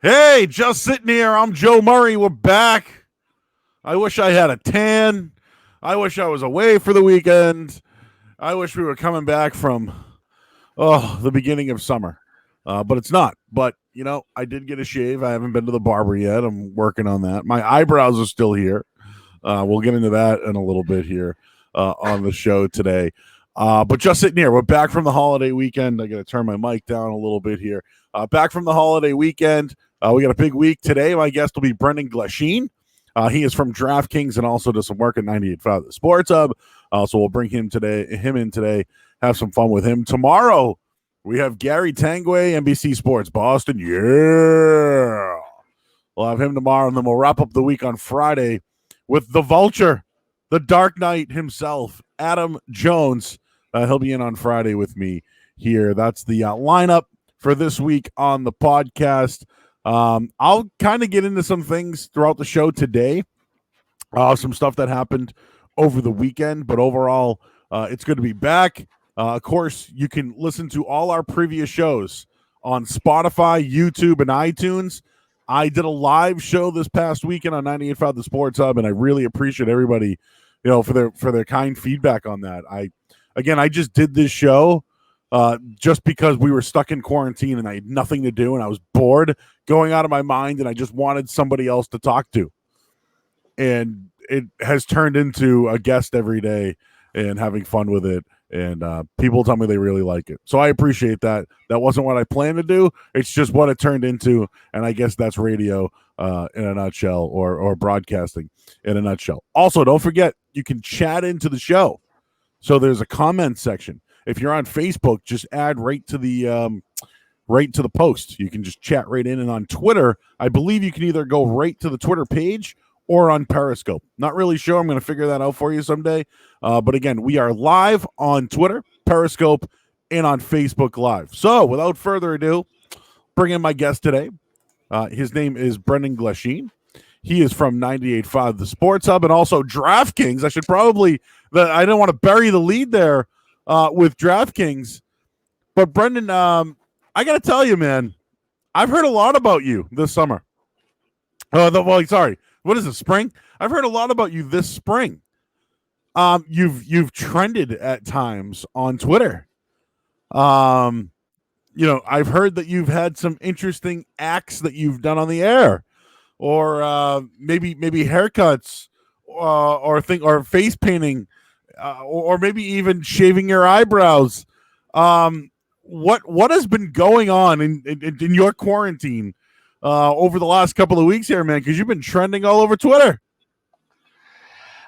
Hey, just sitting here. I'm Joe Murray. We're back. I wish I had a tan. I wish I was away for the weekend. I wish we were coming back from the beginning of summer, but it's not. But I did get a shave. I haven't been to the barber yet. I'm working on that. My eyebrows are still here. We'll get into that in a little bit here on the show today. But just sitting here. We're back from the holiday weekend. I got to turn my mic down a little bit here. Back from the holiday weekend. We got a big week today. My guest will be Brendan Glasheen. He is from DraftKings and also does some work at 98.5 The Sports Hub. So we'll bring him in today, have some fun with him. Tomorrow, we have Gary Tanguay, NBC Sports Boston. Yeah. We'll have him tomorrow, and then we'll wrap up the week on Friday with the Vulture, the Dark Knight himself, Adam Jones. He'll be in on Friday with me here. That's the lineup for this week on the podcast. I'll kind of get into some things throughout the show today, some stuff that happened over the weekend, but overall, it's good to be back. Of course, you can listen to all our previous shows on Spotify, YouTube, and iTunes. I did a live show this past weekend on 98.5 The Sports Hub, and I really appreciate everybody, for their kind feedback on that. I just did this show just because we were stuck in quarantine and I had nothing to do and I was bored, going out of my mind, and I just wanted somebody else to talk to. And it has turned into a guest every day and having fun with it. And people tell me they really like it. So I appreciate that. That wasn't what I planned to do. It's just what it turned into. And I guess that's radio in a nutshell, or broadcasting in a nutshell. Also, don't forget, you can chat into the show. So there's a comment section. If you're on Facebook, just add right to the post. You can just chat right in. And on Twitter, I believe you can either go right to the Twitter page or on Periscope. Not really sure. I'm going to figure that out for you someday. But again, we are live on Twitter, Periscope, and on Facebook Live. So without further ado, bring in my guest today. His name is Brendan Glasheen. He is from 98.5 The Sports Hub and also DraftKings. I don't want to bury the lead there with DraftKings. But Brendan, I got to tell you, man, I've heard a lot about you this summer. What is it, spring? I've heard a lot about you this spring. You've trended at times on Twitter. I've heard that you've had some interesting acts that you've done on the air, or maybe haircuts, or face painting, or maybe even shaving your eyebrows. What has been going on in your quarantine over the last couple of weeks here, man? Because you've been trending all over Twitter.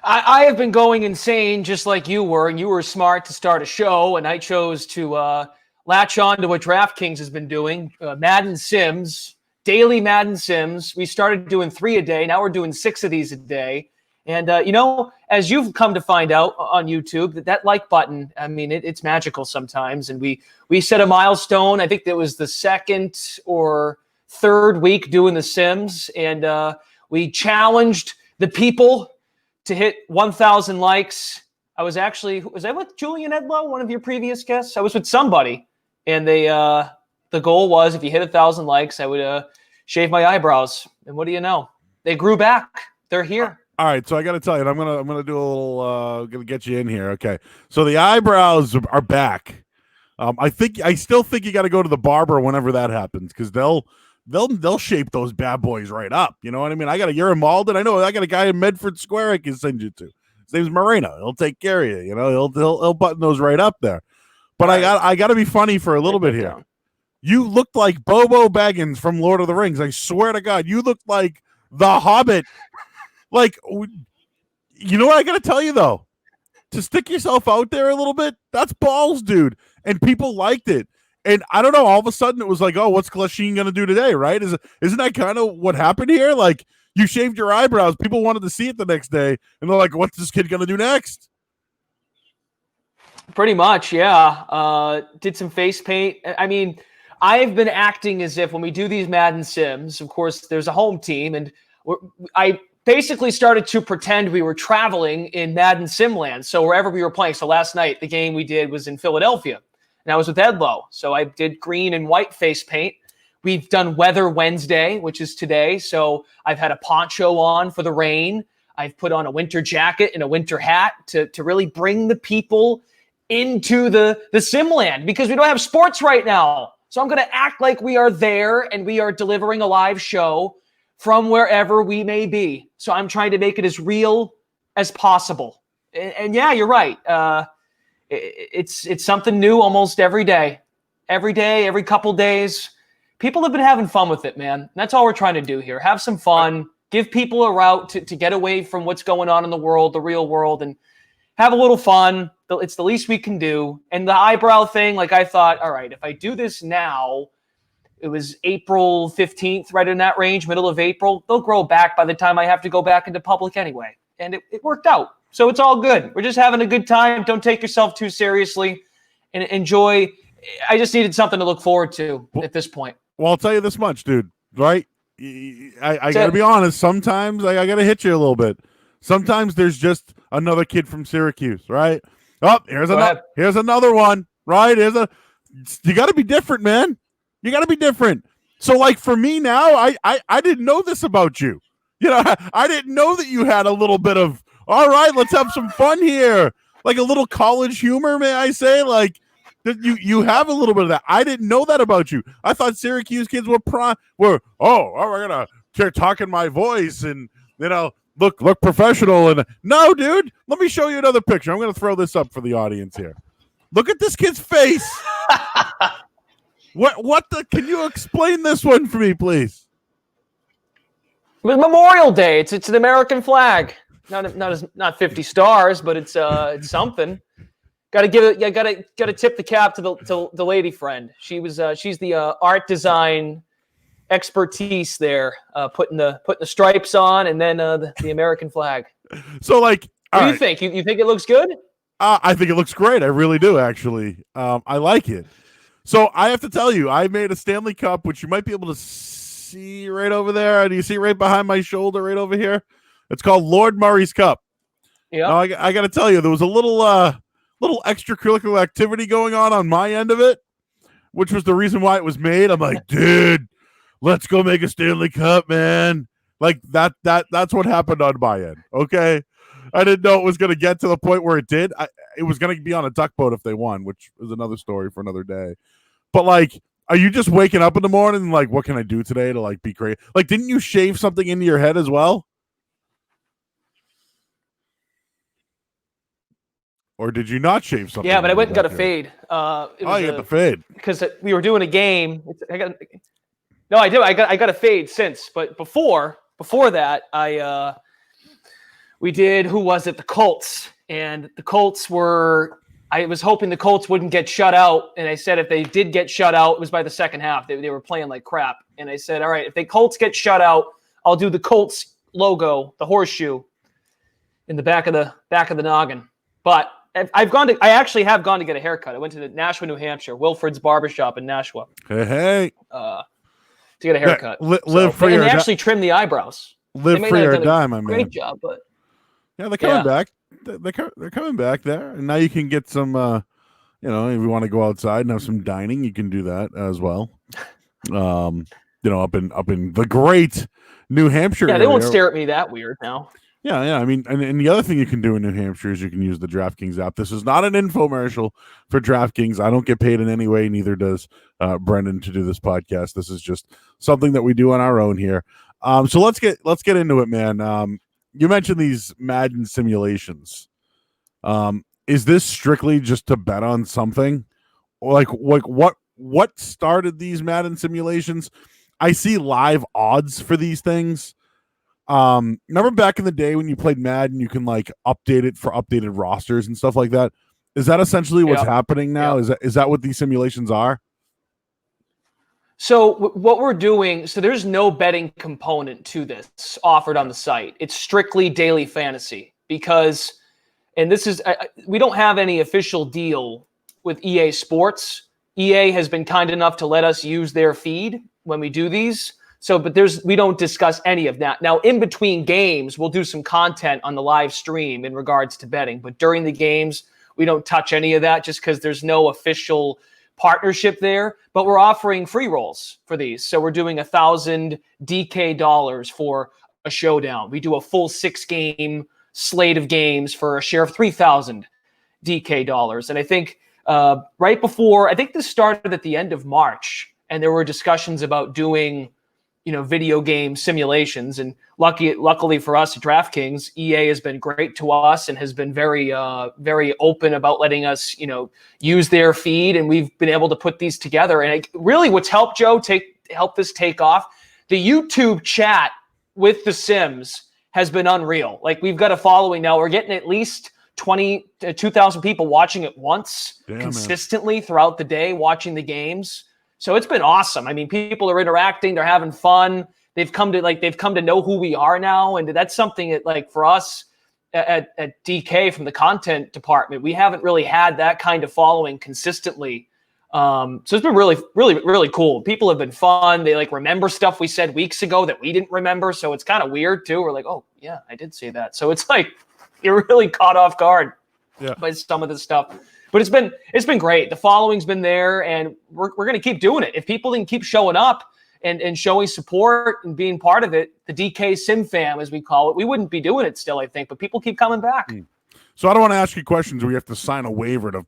I have been going insane, just like you were, and you were smart to start a show, and I chose to latch on to what DraftKings has been doing. Madden Sims, daily Madden Sims. We started doing 3 a day. Now we're doing 6 of these a day. And, as you've come to find out on YouTube, that like button, I mean, it's magical sometimes. And we set a milestone. I think that was the 2nd or 3rd week doing the Sims. And we challenged the people to hit 1,000 likes. Was I with Julian Edlow, one of your previous guests? I was with somebody. And the goal was, if you hit 1,000 likes, I would shave my eyebrows. And what do you know? They grew back. They're here. All right, so I got to tell you, I'm gonna do a little. Gonna get you in here, okay? So the eyebrows are back. I still think you got to go to the barber whenever that happens, because they'll shape those bad boys right up. You know what I mean? You're in Malden. I know I got a guy in Medford Square I can send you to. His name's Moreno. He'll take care of you. He'll button those right up there. But I got to be funny for a little bit here. You looked like Bobo Baggins from Lord of the Rings. I swear to God, you looked like the Hobbit. Like, you know what I got to tell you, though? To stick yourself out there a little bit, that's balls, dude. And people liked it. And I don't know, all of a sudden it was like, oh, what's Glasheen going to do today, right? Isn't that kind of what happened here? Like, you shaved your eyebrows. People wanted to see it the next day. And they're like, what's this kid going to do next? Pretty much, yeah. Did some face paint. I mean, I've been acting as if when we do these Madden Sims, of course, there's a home team. And I basically started to pretend we were traveling in Madden Simland. So wherever we were playing. So last night, the game we did was in Philadelphia. And I was with Edlow. So I did green and white face paint. We've done Weather Wednesday, which is today. So I've had a poncho on for the rain. I've put on a winter jacket and a winter hat to really bring the people into the Simland, because we don't have sports right now. So I'm going to act like we are there and we are delivering a live show from wherever we may be. So I'm trying to make it as real as possible. And yeah, you're right. It's something new almost every day. Every day, every couple days. People have been having fun with it, man. That's all we're trying to do here. Have some fun. Give people a route to get away from what's going on in the world, the real world, and have a little fun. It's the least we can do. And the eyebrow thing, like I thought, all right, if I do this now, it was April 15th, right in that range, middle of April. They'll grow back by the time I have to go back into public anyway. And it worked out. So it's all good. We're just having a good time. Don't take yourself too seriously and enjoy. I just needed something to look forward to at this point. Well, I'll tell you this much, dude, right? I got to be honest. Sometimes I got to hit you a little bit. Sometimes there's just another kid from Syracuse, right? Oh, here's another one, right? You got to be different, man. You got to be different. So, like, for me now, I didn't know this about you. You know, I didn't know that you had a little bit of, all right, let's have some fun here. Like a little college humor, may I say? Like, you have a little bit of that. I didn't know that about you. I thought Syracuse kids were we're going to talk in my voice and, you know, look professional. And no, dude, let me show you another picture. I'm going to throw this up for the audience here. Look at this kid's face. Can you explain this one for me, please? It was Memorial Day. It's an American flag. Not 50 stars, but it's something. Got to give it. Yeah, got to tip the cap to the lady friend. She's the art design expertise there, putting the stripes on and then the American flag. So, like, what do you think? You think it looks good? I think it looks great. I really do, actually. I like it. So I have to tell you, I made a Stanley Cup, which you might be able to see right over there. Do you see right behind my shoulder, right over here? It's called Lord Murray's Cup. Yeah. Now, I got to tell you, there was a little extracurricular activity going on my end of it, which was the reason why it was made. I'm like, dude, let's go make a Stanley Cup, man. Like that's what happened on my end. Okay. I didn't know it was going to get to the point where it did. It was going to be on a duck boat if they won, which is another story for another day. But, like, are you just waking up in the morning and, like, what can I do today to, like, be crazy? Like, didn't you shave something into your head as well? Or did you not shave something? Yeah, but I went and got a fade. You got the fade. Because we were doing a game. I did. I got a fade since. But before that, we did, who was it? The Colts. And the Colts I was hoping the Colts wouldn't get shut out. And I said if they did get shut out, it was by the second half. They were playing like crap. And I said, all right, if the Colts get shut out, I'll do the Colts logo, the horseshoe, in the back of the noggin. But I actually have gone to get a haircut. I went to Nashua, New Hampshire, Wilfred's Barbershop in Nashua. Hey. To get a haircut. They actually trim the eyebrows. Live free or die, my man. Great job, but yeah, they're coming back. They're coming back there, and now you can get some. If you want to go outside and have some dining, you can do that as well. Up in the great New Hampshire. Yeah, they won't stare at me that weird now. Yeah. I mean, and the other thing you can do in New Hampshire is you can use the DraftKings app. This is not an infomercial for DraftKings. I don't get paid in any way. Neither does Brendan to do this podcast. This is just something that we do on our own here. So let's get into it, man. You mentioned these Madden simulations. Is this strictly just to bet on something? Or like what started these Madden simulations? I see live odds for these things. Remember back in the day when you played Madden, you can like update it for updated rosters and stuff like that. Is that essentially what's happening now? Is that what these simulations are? So what we're doing, there's no betting component to this offered on the site. It's strictly daily fantasy because, and this is, we don't have any official deal with EA Sports. EA has been kind enough to let us use their feed when we do these. But we don't discuss any of that. Now, in between games, we'll do some content on the live stream in regards to betting. But during the games, we don't touch any of that just because there's no official partnership there, but we're offering free rolls for these. So we're doing 1,000 DK dollars for a showdown. We do a full 6-game slate of games for a share of 3,000 DK dollars. And I think right before, I think this started at the end of March, and there were discussions about doing, video game simulations. And luckily for us at DraftKings, EA has been great to us and has been very, very open about letting us, use their feed. And we've been able to put these together. And really what's helped, Joe, help this take off, the YouTube chat with the Sims has been unreal. Like, we've got a following now. We're getting at least 2,000 people watching it once consistently throughout the day, watching the games. So it's been awesome. I mean, people are interacting, they're having fun. They've come to know who we are now. And that's something that, like, for us at DK from the content department, we haven't really had that kind of following consistently. So it's been really, really, really cool. People have been fun. They remember stuff we said weeks ago that we didn't remember. So it's kind of weird too. We're like, oh yeah, I did say that. So it's like, you're really caught off guard by some of this stuff. But it's been great. The following's been there, and we're going to keep doing it. If people didn't keep showing up and showing support and being part of it, the DK Sim Fam, as we call it, we wouldn't be doing it still, I think. But people keep coming back. So I don't want to ask you questions where you have to sign a waiver to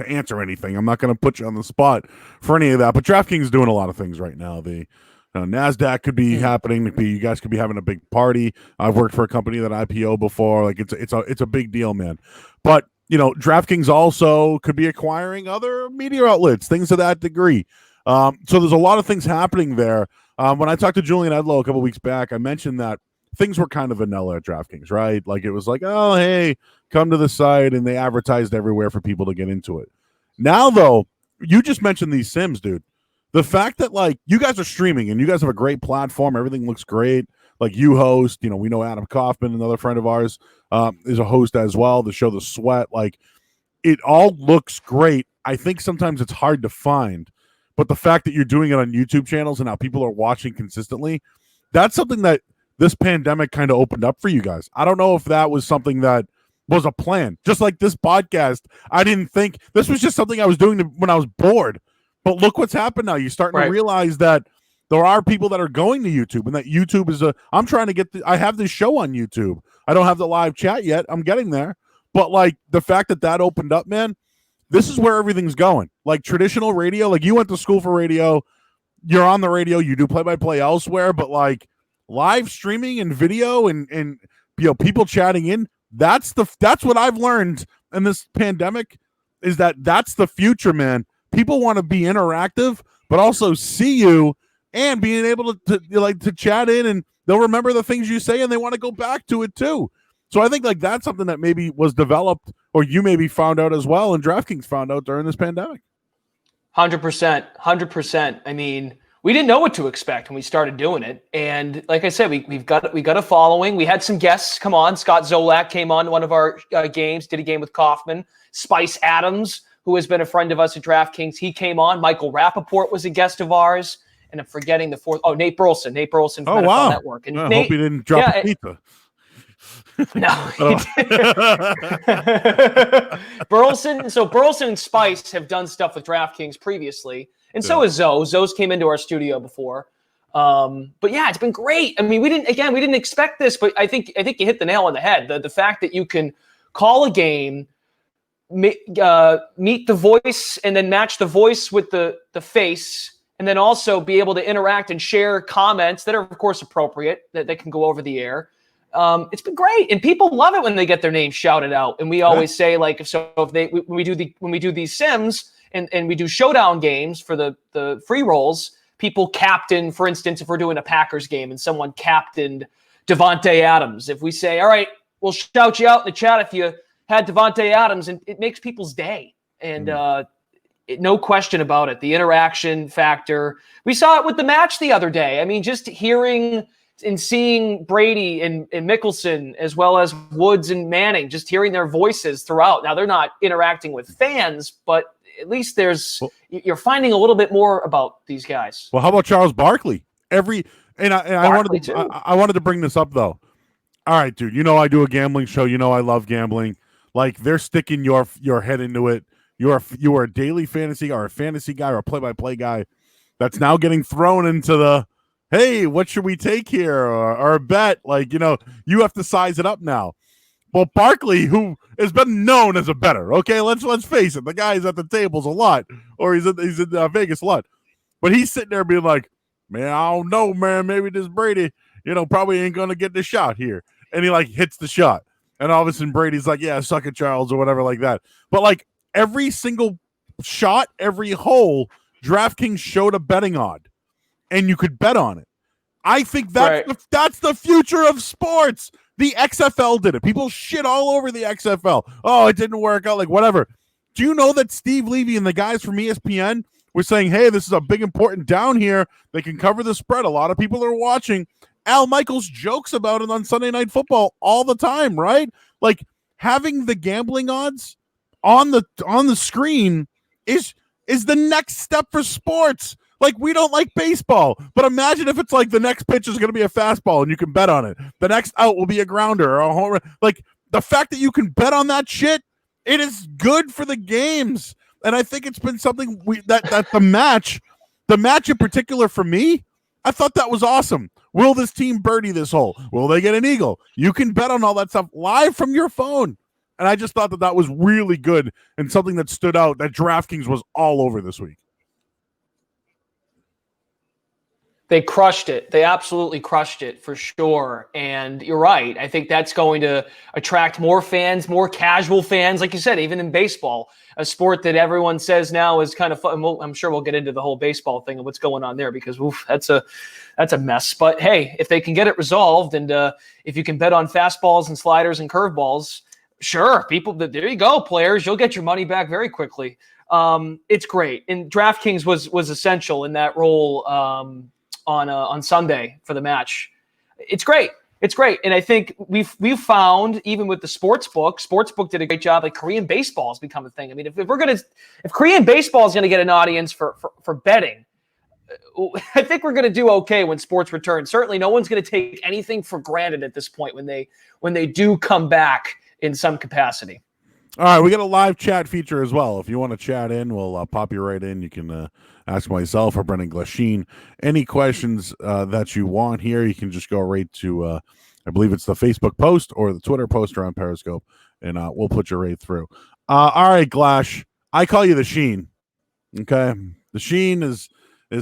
answer anything. I'm not going to put you on the spot for any of that. But DraftKings is doing a lot of things right now. The NASDAQ could be happening. You guys could be having a big party. I've worked for a company that IPO before. Like, it's a big deal, man. But DraftKings also could be acquiring other media outlets, things to that degree. So there's a lot of things happening there. When I talked to Julian Edlow a couple weeks back, I mentioned that things were kind of vanilla at DraftKings, right? Like, it was like, oh, hey, come to the site, and they advertised everywhere for people to get into it. Now, though, you just mentioned these Sims, dude. The fact that, like, you guys are streaming and you guys have a great platform, everything looks great. Like, you host, we know Adam Kaufman, another friend of ours, is a host as well. The show The Sweat, like, it all looks great. I think sometimes it's hard to find, but the fact that you're doing it on YouTube channels and how people are watching consistently, that's something that this pandemic kind of opened up for you guys. I don't know if that was something that was a plan. Just like this podcast, I didn't think this was just something I was doing when I was bored. But look what's happened now. You're starting to realize that there are people that are going to YouTube, and that YouTube is I'm trying to I have this show on YouTube. I don't have the live chat yet. I'm getting there. But, like, the fact that opened up, man, this is where everything's going. Like, traditional radio, like, you went to school for radio. You're on the radio. You do play-by-play elsewhere. But, like, live streaming and video and people chatting in, that's what I've learned in this pandemic, is that's the future, man. People want to be interactive, but also see you and being able to chat in, and they'll remember the things you say and they want to go back to it too. So I think, like, that's something that maybe was developed, or you maybe found out as well, and DraftKings found out during this pandemic. 100%. I mean, we didn't know what to expect when we started doing it. And like I said, we've got a following. We had some guests come on. Scott Zolak came on one of our games, did a game with Kaufman. Spice Adams, who has been a friend of us at DraftKings, he came on. Michael Rappaport was a guest of ours. And I'm forgetting the fourth. Oh, Nate Burleson from NFL Network. And I hope he didn't drop a pizza. No, he didn't. So Burleson and Spice have done stuff with DraftKings previously. And so has Zoe. Zoe's came into our studio before. But yeah, it's been great. I mean, we didn't expect this, but I think you hit the nail on the head. The fact that you can call a game, meet the voice, and then match the voice with the face, and then also be able to interact and share comments that are, of course, appropriate, that can go over the air. It's been great, and people love it when they get their name shouted out. And we always say, like, when we do these Sims and we do showdown games for the free rolls, people captain, for instance, if we're doing a Packers game and someone captained Devontae Adams. If we say, all right, we'll shout you out in the chat if you had Devontae Adams, and it makes people's day. And no question about it. The interaction factor. We saw it with the match the other day. I mean, just hearing and seeing Brady and Mickelson, as well as Woods and Manning, just hearing their voices throughout. Now, they're not interacting with fans, but at least you're finding a little bit more about these guys. Well, how about Charles Barkley? I wanted to bring this up, though. All right, dude, I do a gambling show. I love gambling. Like, they're sticking your head into it. You are a daily fantasy or a fantasy guy or a play-by-play guy that's now getting thrown into the, hey, what should we take here, or a bet? Like, you have to size it up now. Well, Barkley, who has been known as a bettor, okay, let's face it, the guy's at the tables a lot, or he's in Vegas a lot, but he's sitting there being like, man, I don't know, man, maybe this Brady, probably ain't gonna get the shot here, and he like hits the shot, and all of a sudden Brady's like, yeah, suck it, Charles, or whatever like that. But like every single shot, every hole, DraftKings showed a betting odd, and you could bet on it. I think that's the future of sports. The XFL did it. People shit all over the XFL. Oh, it didn't work out, like whatever. Do you know that Steve Levy and the guys from ESPN were saying, hey, this is a big important down here. They can cover the spread. A lot of people are watching. Al Michaels jokes about it on Sunday Night Football all the time, right? Like having the gambling odds on the screen is the next step for sports. Like, we don't like baseball, but imagine if it's like the next pitch is going to be a fastball and you can bet on it. The next out will be a grounder or a home run. Like, the fact that you can bet on that shit, it is good for the games. And I think it's been something that the match in particular for me, I thought that was awesome. Will this team birdie this hole? Will they get an eagle? You can bet on all that stuff live from your phone. And I just thought that was really good and something that stood out that DraftKings was all over this week. They crushed it. They absolutely crushed it for sure. And you're right. I think that's going to attract more fans, more casual fans. Like you said, even in baseball, a sport that everyone says now is kind of fun. I'm sure we'll get into the whole baseball thing and what's going on there because that's a mess. But hey, if they can get it resolved and if you can bet on fastballs and sliders and curveballs, sure, there you go, players. You'll get your money back very quickly. It's great. And DraftKings was essential in that role on Sunday for the match. It's great. It's great. And I think we've found, even with the sportsbook did a great job. Like Korean baseball has become a thing. I mean, if Korean baseball is going to get an audience for betting, I think we're going to do okay when sports return. Certainly no one's going to take anything for granted at this point when they do come back in some capacity. All right, we got a live chat feature as well. If you want to chat in, we'll pop you right in. You can ask myself or Brendan Glasheen any questions that you want here. You can just go right to, I believe it's the Facebook post or the Twitter post or on Periscope, and we'll put you right through. All right, Glash, I call you the Sheen. Okay, the Sheen is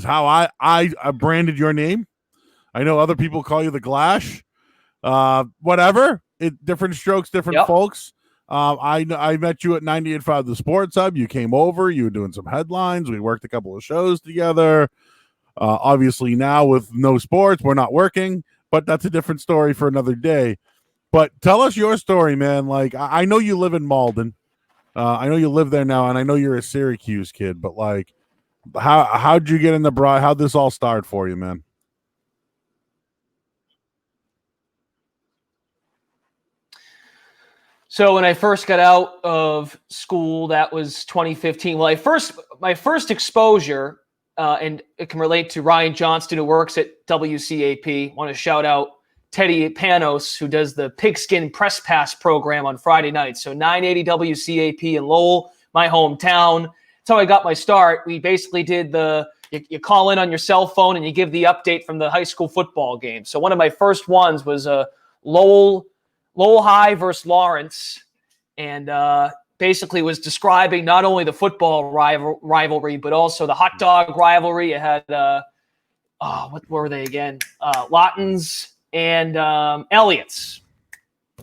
how I branded your name. I know other people call you the Glash. Whatever. Different strokes, different folks. I met you at 98.5 The Sports Hub. You came over. You were doing some headlines. We worked a couple of shows together. Obviously, now with no sports, we're not working, but that's a different story for another day. But tell us your story, man. Like, I know you live in Malden. I know you live there now, and I know you're a Syracuse kid, but like, how'd you get in the Broad? How'd this all start for you, man? So when I first got out of school, that was 2015. Well, my first exposure, and it can relate to Ryan Johnston, who works at WCAP. Want to shout out Teddy Panos, who does the Pigskin Press Pass program on Friday nights. So 980 WCAP in Lowell, my hometown. That's how I got my start. We basically did you call in on your cell phone and you give the update from the high school football game. So one of my first ones was Lowell High versus Lawrence, and basically was describing not only the football rivalry, but also the hot dog rivalry. It had, what were they again? Lawton's and Elliott's.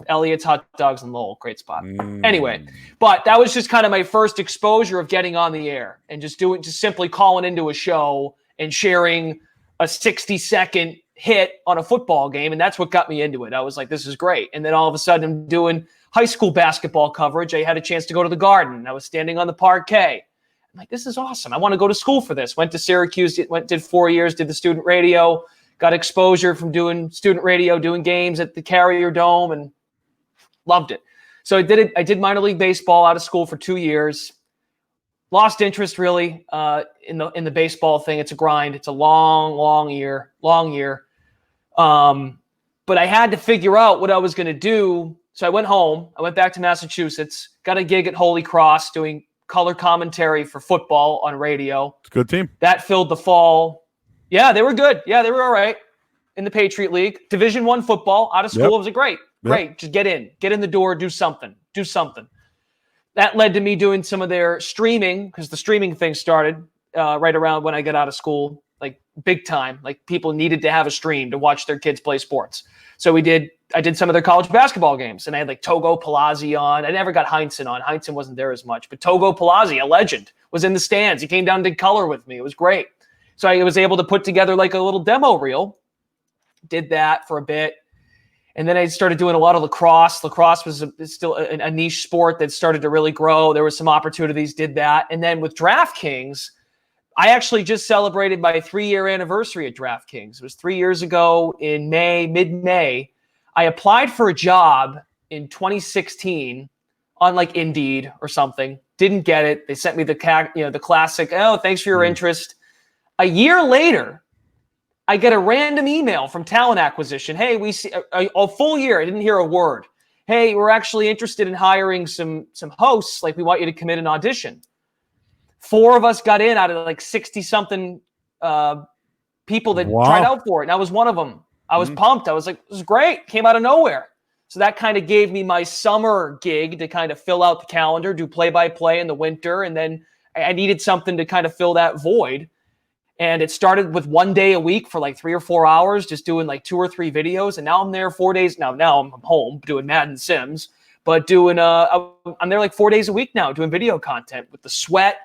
Elliott's Hot Dogs in Lowell. Great spot. Anyway, but that was just kind of my first exposure of getting on the air and just simply calling into a show and sharing a 60-second hit on a football game, and that's what got me into it. I was like, this is great. And then all of a sudden I'm doing high school basketball coverage. I had a chance to go to the Garden. I was standing on the parquet. I'm like, this is awesome. I want to go to school for this. Went to Syracuse, did 4 years, did the student radio, got exposure from doing student radio, doing games at the Carrier Dome, and loved it. So I did minor league baseball out of school for 2 years. Lost interest really in the baseball thing. It's a grind. It's a long year. But I had to figure out what I was going to do. So I went home. I went back to Massachusetts, got a gig at Holy Cross doing color commentary for football on radio. It's a good team. That filled the fall. Yeah, they were good. Yeah, they were all right in the Patriot League. Division I football out of school. It was great. Just get in the door, do something. That led to me doing some of their streaming, because the streaming thing started right around when I got out of school, like big time. Like people needed to have a stream to watch their kids play sports. So I did some of their college basketball games, and I had like Togo Palazzi on. I never got Heinsohn on. Heinsohn wasn't there as much, but Togo Palazzi, a legend, was in the stands. He came down and did color with me. It was great. So I was able to put together like a little demo reel. Did that for a bit. And then I started doing a lot of lacrosse. Lacrosse was still a niche sport that started to really grow. There were some opportunities, did that. And then with DraftKings, I actually just celebrated my 3-year anniversary at DraftKings. It was 3 years ago in mid-May. I applied for a job in 2016 on like Indeed or something. Didn't get it. They sent me the classic, oh, thanks for your interest. A year later, I get a random email from talent acquisition. Hey, we see a full year. I didn't hear a word. Hey, we're actually interested in hiring some hosts. Like, we want you to come in and audition. 4 of us got in out of like 60-something people that tried out for it. And I was one of them. I was pumped. I was like, this is great. Came out of nowhere. So that kind of gave me my summer gig to kind of fill out the calendar, do play-by-play in the winter. And then I needed something to kind of fill that void. And it started with 1 day a week for like 3 or 4 hours, just doing like 2 or 3 videos. And now I'm there 4 days. Now I'm home doing Madden Sims, but I'm there like 4 days a week now doing video content with the sweat,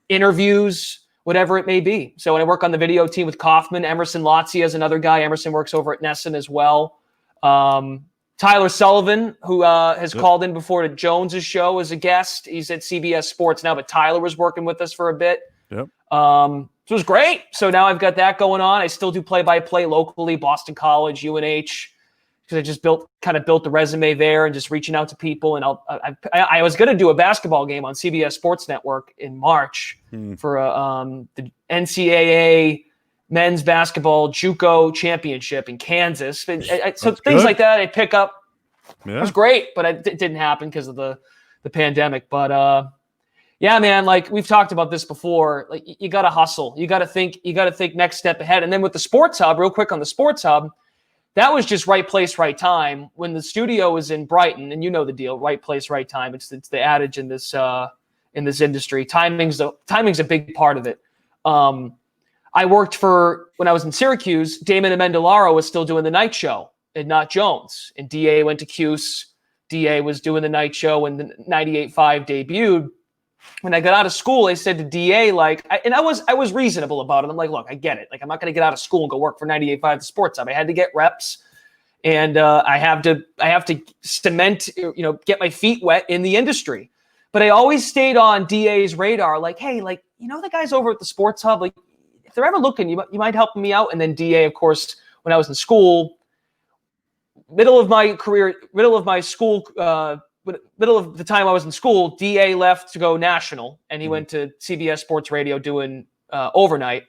interviews, whatever it may be. So when I work on the video team with Kaufman, Emerson Lotzi is another guy. Emerson works over at Nesson as well. Tyler Sullivan, who has called in before to Jones's show as a guest. He's at CBS Sports now, but Tyler was working with us for a bit. Yep. So it was great. So now I've got that going on. I still do play-by-play locally, Boston College, UNH, because I just built the resume there and just reaching out to people. And I was going to do a basketball game on CBS Sports Network in March for the NCAA men's basketball JUCO championship in Kansas. So That's things good. like that I pick up. Yeah. It was great, but it didn't happen because of the pandemic. But yeah, man, like we've talked about this before, like you got to hustle. You got to think next step ahead. And then with the Sports Hub, real quick on the Sports Hub, that was just right place, right time. When the studio was in Brighton, and you know the deal, right place, right time. It's the adage in this industry. Timing's a big part of it. I worked when I was in Syracuse, Damon Amendolara was still doing the night show and not Jones. And DA went to Cuse. DA was doing the night show when the 98.5 debuted. When I got out of school, I said to DA, I was reasonable about it. I'm like, look, I get it. Like, I'm not going to get out of school and go work for 98.5 the Sports Hub. I had to get reps, and I have to cement, get my feet wet in the industry. But I always stayed on DA's radar, like, hey, like, the guys over at the Sports Hub, like, if they're ever looking, you might help me out. And then DA, of course, when I was in school, middle of the time I was in school, DA left to go national, and he went to CBS Sports Radio doing overnight.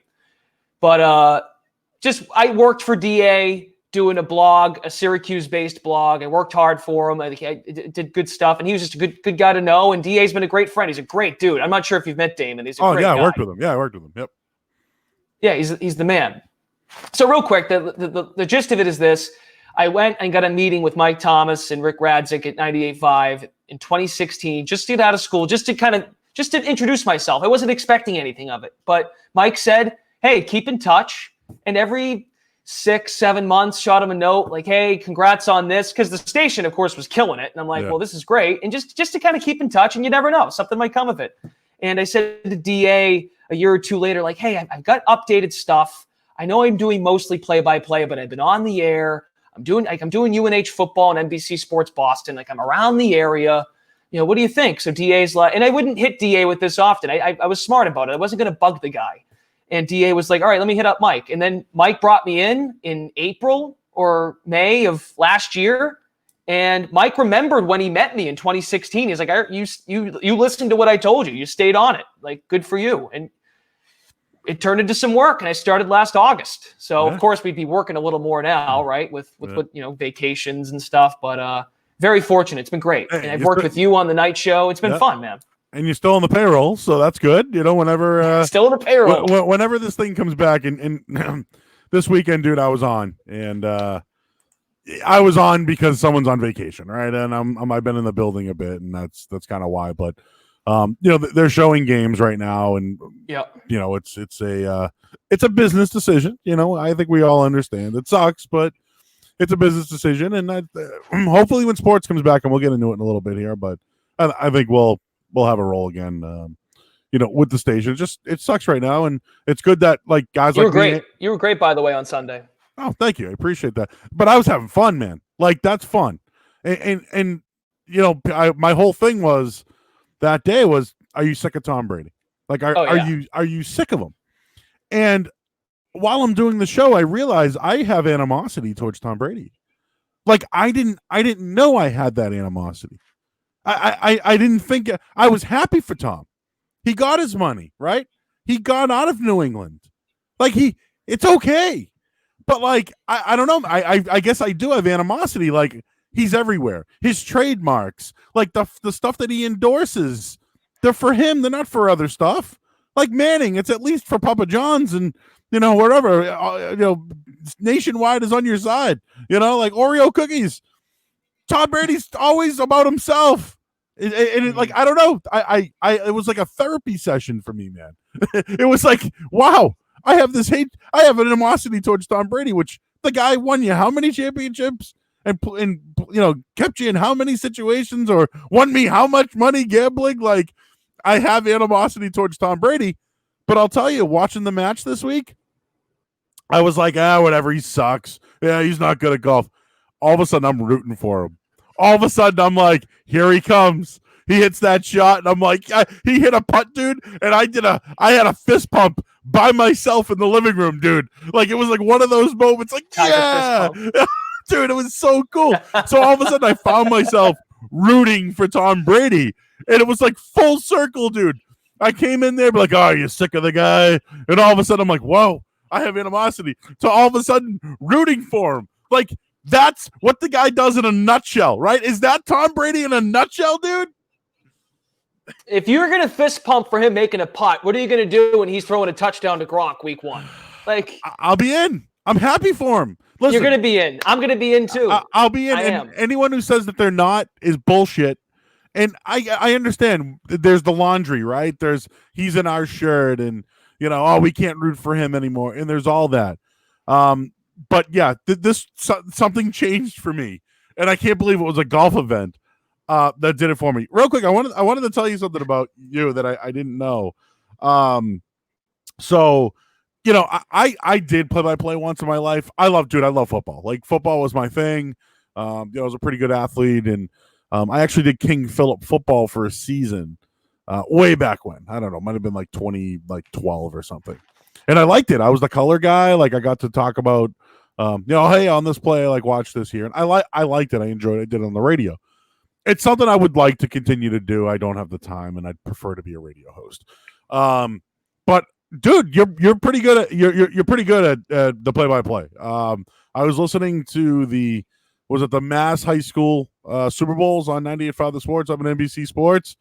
But I worked for DA doing a blog, a Syracuse-based blog. I worked hard for him. I did good stuff, and he was just a good guy to know. And DA's been a great friend. He's a great dude. I'm not sure if you've met Damon. He's a great guy. I worked with him. Yeah, I worked with him. Yep. Yeah, he's the man. So real quick, the gist of it is this. I went and got a meeting with Mike Thomas and Rick Radzik at 98.5 in 2016, just to get out of school, just to introduce myself. I wasn't expecting anything of it, but Mike said, hey, keep in touch. And every 6-7 months, shot him a note like, hey, congrats on this. Because the station, of course, was killing it. And I'm like, well, this is great. And just to kind of keep in touch, and you never know, something might come of it. And I said to DA a year or two later, like, hey, I've got updated stuff. I know I'm doing mostly play-by-play, but I've been on the air. I'm doing UNH football and NBC Sports Boston. Like, I'm around the area. What do you think? So DA's like, and I wouldn't hit DA with this often. I was smart about it. I wasn't going to bug the guy. And DA was like, all right, let me hit up Mike. And then Mike brought me in April or May of last year. And Mike remembered when he met me in 2016. He's like, you listened to what I told you. You stayed on it. Like, good for you. And it turned into some work, and I started last August. So of course we'd be working a little more now, right? With vacations and stuff, but very fortunate. It's been great. And I've worked with you on the night show. It's been fun, man. and you're still on the payroll, so that's good. Whenever Still on the payroll. whenever this thing comes back, and this weekend, dude, I was on, and I was on because someone's on vacation, right? And I've been in the building a bit, and that's kind of why. But they're showing games right now, and it's a business decision. I think we all understand it sucks, but it's a business decision, and hopefully when sports comes back, and we'll get into it in a little bit here, but I think we'll have a role again. With the station, it sucks right now, and it's good that guys you were great. You were great, by the way, on Sunday. Oh, thank you. I appreciate that. But I was having fun, man. That's fun, and my whole thing was that day was, are you sick of Tom Brady? Are you sick of him? And while I'm doing the show, I realize I have animosity towards Tom Brady. I didn't know I had that animosity. I didn't think. I was happy for Tom. He got his money, right? He got out of New England. It's okay. But I don't know. I guess I do have animosity. He's everywhere. His trademarks, the stuff that he endorses, they're for him. They're not for other stuff. Manning, it's at least for Papa John's and wherever. Nationwide is on your side. Oreo cookies. Tom Brady's always about himself. I don't know. It was like a therapy session for me, man. It was wow. I have this hate. I have an animosity towards Tom Brady, which the guy won you how many championships and kept you in how many situations or won me how much money gambling. I have animosity towards Tom Brady, but I'll tell you, watching the match this week, I was whatever. He sucks. Yeah, he's not good at golf. All of a sudden, I'm rooting for him. All of a sudden, I'm here he comes. He hits that shot, and I'm he hit a putt, dude, and I had a fist pump by myself in the living room, dude. It was one of those moments, yeah, dude, it was so cool. So all of a sudden, I found myself rooting for Tom Brady, and it was full circle, dude. I came in there, oh, you sick of the guy? And all of a sudden, I'm whoa, I have animosity. So all of a sudden, rooting for him, that's what the guy does in a nutshell, right? Is that Tom Brady in a nutshell, dude? If you're going to fist pump for him making a putt, what are you going to do when he's throwing a touchdown to Gronk week 1? I'll be in. I'm happy for him. Listen, you're going to be in. I'm going to be in too. I'll be in. And anyone who says that they're not is bullshit. And I understand there's the laundry, right? He's in our shirt and, we can't root for him anymore. And there's all that. But yeah, something changed for me. And I can't believe it was a golf event. That did it for me. Real quick, I wanted to tell you something about you that I didn't know. So, I did play-by-play once in my life. I love football. Football was my thing. I was a pretty good athlete, and I actually did King Philip football for a season way back when. I don't know, might have been 2012 or something. And I liked it. I was the color guy. I got to talk about, hey, on this play, watch this here. And I liked it. I enjoyed it. I did it on the radio. It's something I would like to continue to do. I don't have the time, and I'd prefer to be a radio host. But dude, you're pretty good at you're pretty good at the play-by-play. I was listening to the Mass High School Super Bowls on 98.5 The Sports up in NBC Sports.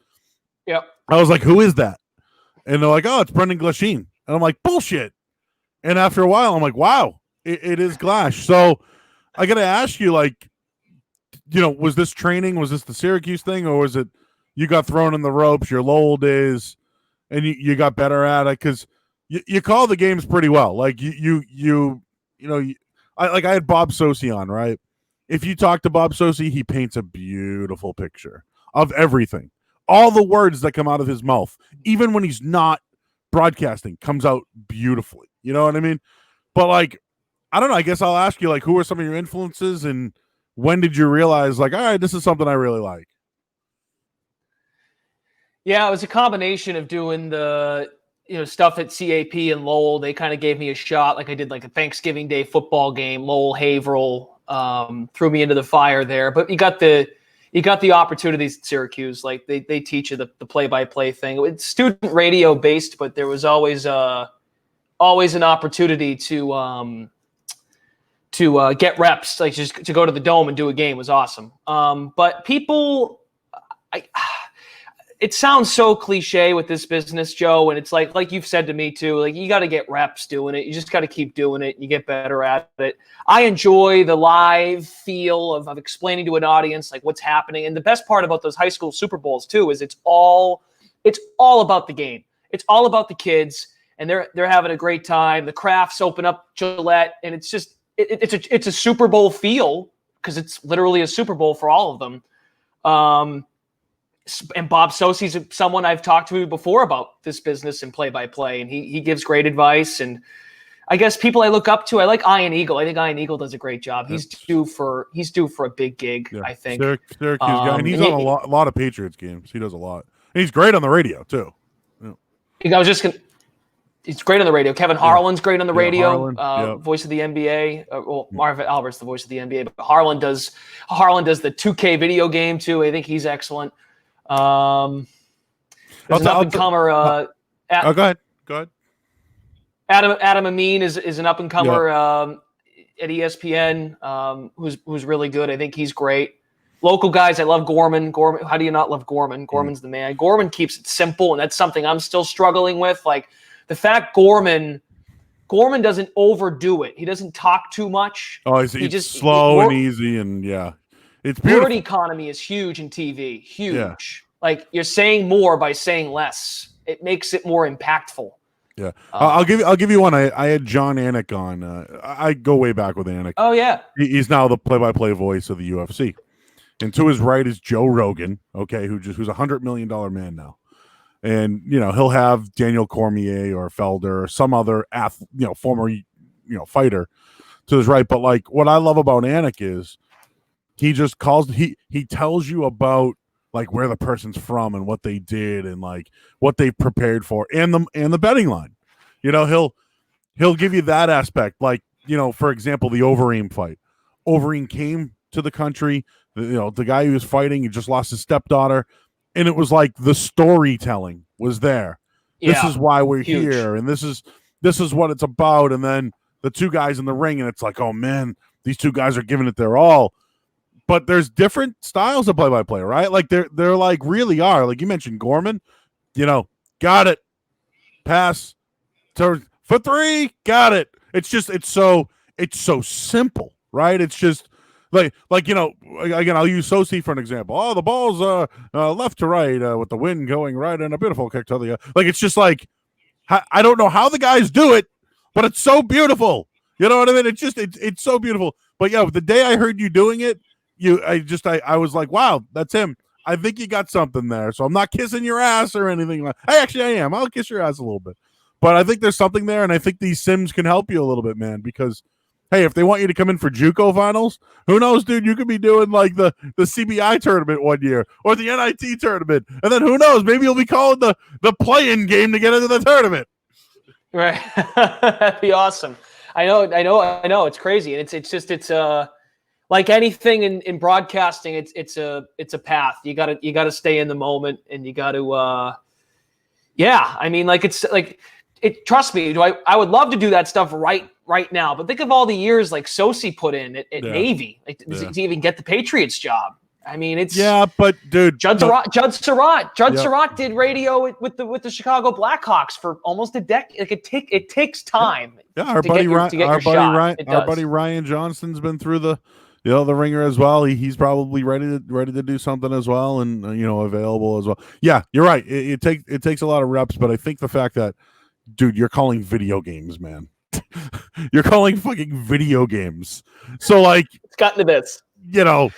Yep. I was who is that? And they're oh, it's Brendan Glasheen. And I'm bullshit. And after a while, I'm wow, it is Glash. So I got to ask you, was this training? Was this the Syracuse thing? Or was it you got thrown in the ropes, your Lowell days, and you got better at it? Because you call the games pretty well. I had Bob Sosi on, right? If you talk to Bob Sosi, he paints a beautiful picture of everything. All the words that come out of his mouth, even when he's not broadcasting, comes out beautifully. You know what I mean? But I don't know. I guess I'll ask you, who are some of your influences, and when did you realize, all right, this is something I really like? Yeah, it was a combination of doing the stuff at CAP and Lowell. They kind of gave me a shot. I did a Thanksgiving Day football game. Lowell Haverhill threw me into the fire there. But you got the opportunities at Syracuse. They teach you the play-by-play thing. It's student radio based, but there was always an opportunity to get reps, just to go to the Dome and do a game was awesome. But people, it sounds so cliche with this business, Joe, and it's like you've said to me too, like you got to get reps doing it. You just got to keep doing it. And you get better at it. I enjoy the live feel of explaining to an audience like what's happening. And the best part about those high school Super Bowls too is it's all about the game. It's all about the kids, and they're having a great time. The crafts open up Gillette, and it's just it's a Super Bowl feel because it's literally a Super Bowl for all of them. And Bob Sosie's someone I've talked to before about this business and play-by-play, and he gives great advice. And I guess people I look up to, I like Ian Eagle. I think Ian Eagle does a great job. He's due for a big gig, I think. Syracuse guy, and he's on a lot of Patriots games. He does a lot. And he's great on the radio too. Yeah. He's great on the radio. Kevin Harlan's great on the radio. Voice of the NBA. Marvin Albert's the voice of the NBA, but Harlan does the 2K video game too. I think he's excellent. There's an up-and-comer. Go ahead. Adam Amin is an up-and-comer at ESPN who's really good. I think he's great. Local guys, I love Gorman. How do you not love Gorman? Gorman's the man. Gorman keeps it simple, and that's something I'm still struggling with. Like the fact Gorman doesn't overdo it. He doesn't talk too much. Oh, he's just slow and easy, and it's beautiful. Word economy is huge in TV. Huge. Yeah. Like you're saying more by saying less. It makes it more impactful. Yeah. I'll give you one. I had John Anik on. I go way back with Anik. Oh yeah. He's now the play-by-play voice of the UFC. And to his right is Joe Rogan, okay, who's $100 million man now. And he'll have Daniel Cormier or Felder or some other former fighter to his right. But like what I love about Anik is he just he tells you about like where the person's from and what they did and like what they've prepared for and the betting line. He'll give you that aspect. Like, for example, the Overeem fight. Overeem came to the country. The guy who was fighting, he just lost his stepdaughter, and it was like the storytelling was there. Yeah, this is why we're here, and this is what it's about. And then the two guys in the ring, and it's like, oh man, these two guys are giving it their all. But there's different styles of play-by-play, right? Like they're like really are. Like you mentioned Gorman, got it, pass, for three, got it. It's so simple, right? It's just. Like again, I'll use Sosi for an example. Oh, the ball's left to right with the wind going right and a beautiful kick to the like. It's just like I don't know how the guys do it, but it's so beautiful. You know what I mean? It's so beautiful. But the day I heard you doing it, I was like, wow, that's him. I think you got something there. So I'm not kissing your ass or anything. I am. I'll kiss your ass a little bit, but I think there's something there, and I think these sims can help you a little bit, man, because. Hey, if they want you to come in for JUCO finals, who knows, dude? You could be doing like the CBI tournament one year or the NIT tournament. And then who knows? Maybe you'll be calling the play-in game to get into the tournament. Right. That'd be awesome. I know. It's crazy. And it's like anything in broadcasting, it's a path. You gotta stay in the moment, and you gotta I mean, like it's like trust me, I would love to do that stuff right now, but think of all the years like Sosi put in at Navy, to even get the Patriots job. I mean, it's but dude, Judd Surratt did radio with the Chicago Blackhawks for almost a decade. Like it takes time. Yeah, our buddy Ryan Johnston's been through the ringer as well. He's probably ready to do something as well, and available as well. Yeah, you're right. It takes a lot of reps, but I think the fact that, dude, you're calling video games, man. You're calling fucking video games. So like it's gotten to this. No,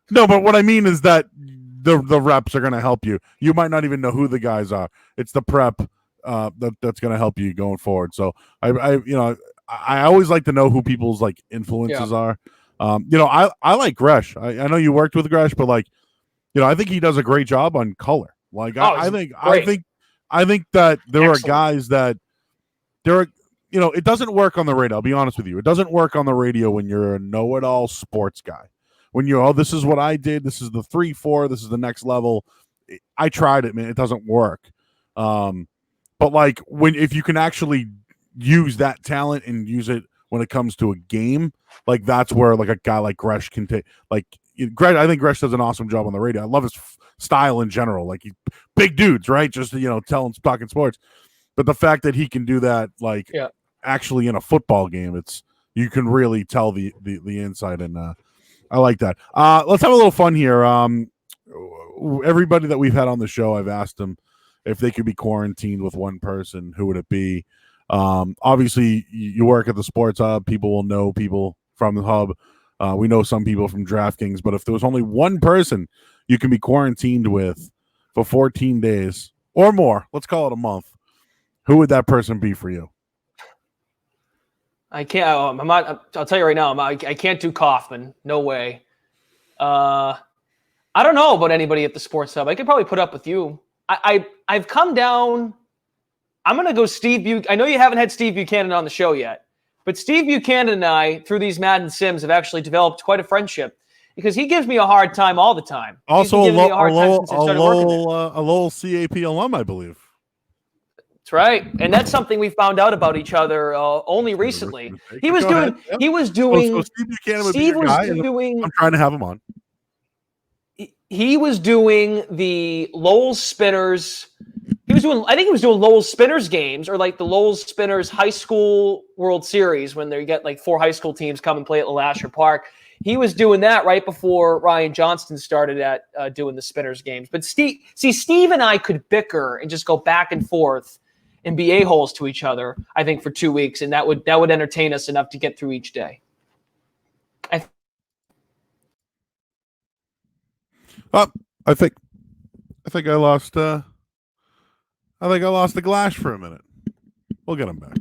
but what I mean is that the reps are going to help you. You might not even know who the guys are. It's the prep that's going to help you going forward. So I always like to know who people's like influences are. I like Gresh. I know you worked with Gresh, but like, I think he does a great job on color. Like I think that there are guys that it doesn't work on the radio. I'll be honest with you. It doesn't work on the radio when you're a know-it-all sports guy. When this is what I did. This is the 3-4. This is the next level. I tried it, man. It doesn't work. But like if you can actually use that talent and use it when it comes to a game, like that's where like a guy like Gresh can take. Like Gresh, I think Gresh does an awesome job on the radio. I love his style in general. Like he's big dudes, right? Just talking sports. But the fact that he can do that, like actually in a football game, you can really tell the insight, and I like that. Let's have a little fun here. Everybody that we've had on the show, I've asked them if they could be quarantined with one person, who would it be? Obviously, you work at the Sports Hub. People will know people from the Hub. We know some people from DraftKings, but if there was only one person you can be quarantined with for 14 days or more, let's call it a month, who would that person be for you? I can't. I'm not. I'll tell you right now. I can't do Kaufman. No way. I don't know about anybody at the Sports Hub. I could probably put up with you. I've come down. I'm gonna go Steve Buchanan. I know you haven't had Steve Buchanan on the show yet, but Steve Buchanan and I, through these Madden Sims, have actually developed quite a friendship because he gives me a hard time all the time. Also, a Lowell CAP alum, I believe. That's right, and that's something we found out about each other only recently. He was doing. So Steve Buchanan would be your guy, I'm trying to have him on. He was doing the Lowell Spinners. I think he was doing Lowell Spinners games, or like the Lowell Spinners High School World Series when they get like 4 high school teams come and play at Lasher Park. He was doing that right before Ryan Johnston started at doing the Spinners games. But Steve and I could bicker and just go back and forth and be a-holes to each other, I think, for 2 weeks, and that would entertain us enough to get through each day. I think I lost the Glash for a minute. We'll get him back.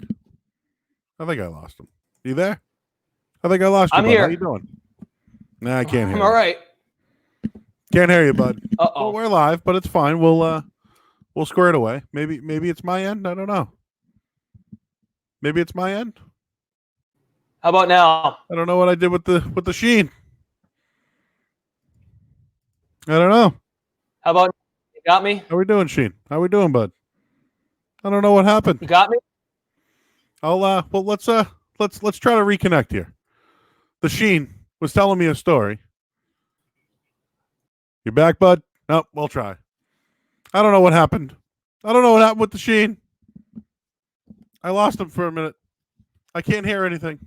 I think I lost him. You there? I think I lost you. I'm here. How you doing? Nah, I can't hear you. I'm all right. Can't hear you, bud. Uh-oh. Well, we're live, but it's fine. We'll square it away. Maybe it's my end. I don't know. Maybe it's my end. How about now? I don't know what I did with the Sheen. I don't know. How about you got me? How we doing, Sheen? How we doing, bud? I don't know what happened. You got me? Well, let's try to reconnect here. The Sheen was telling me a story. You back, bud? Nope, we'll try. I don't know what happened. I don't know what happened with the Sheen. I lost him for a minute. I can't hear anything.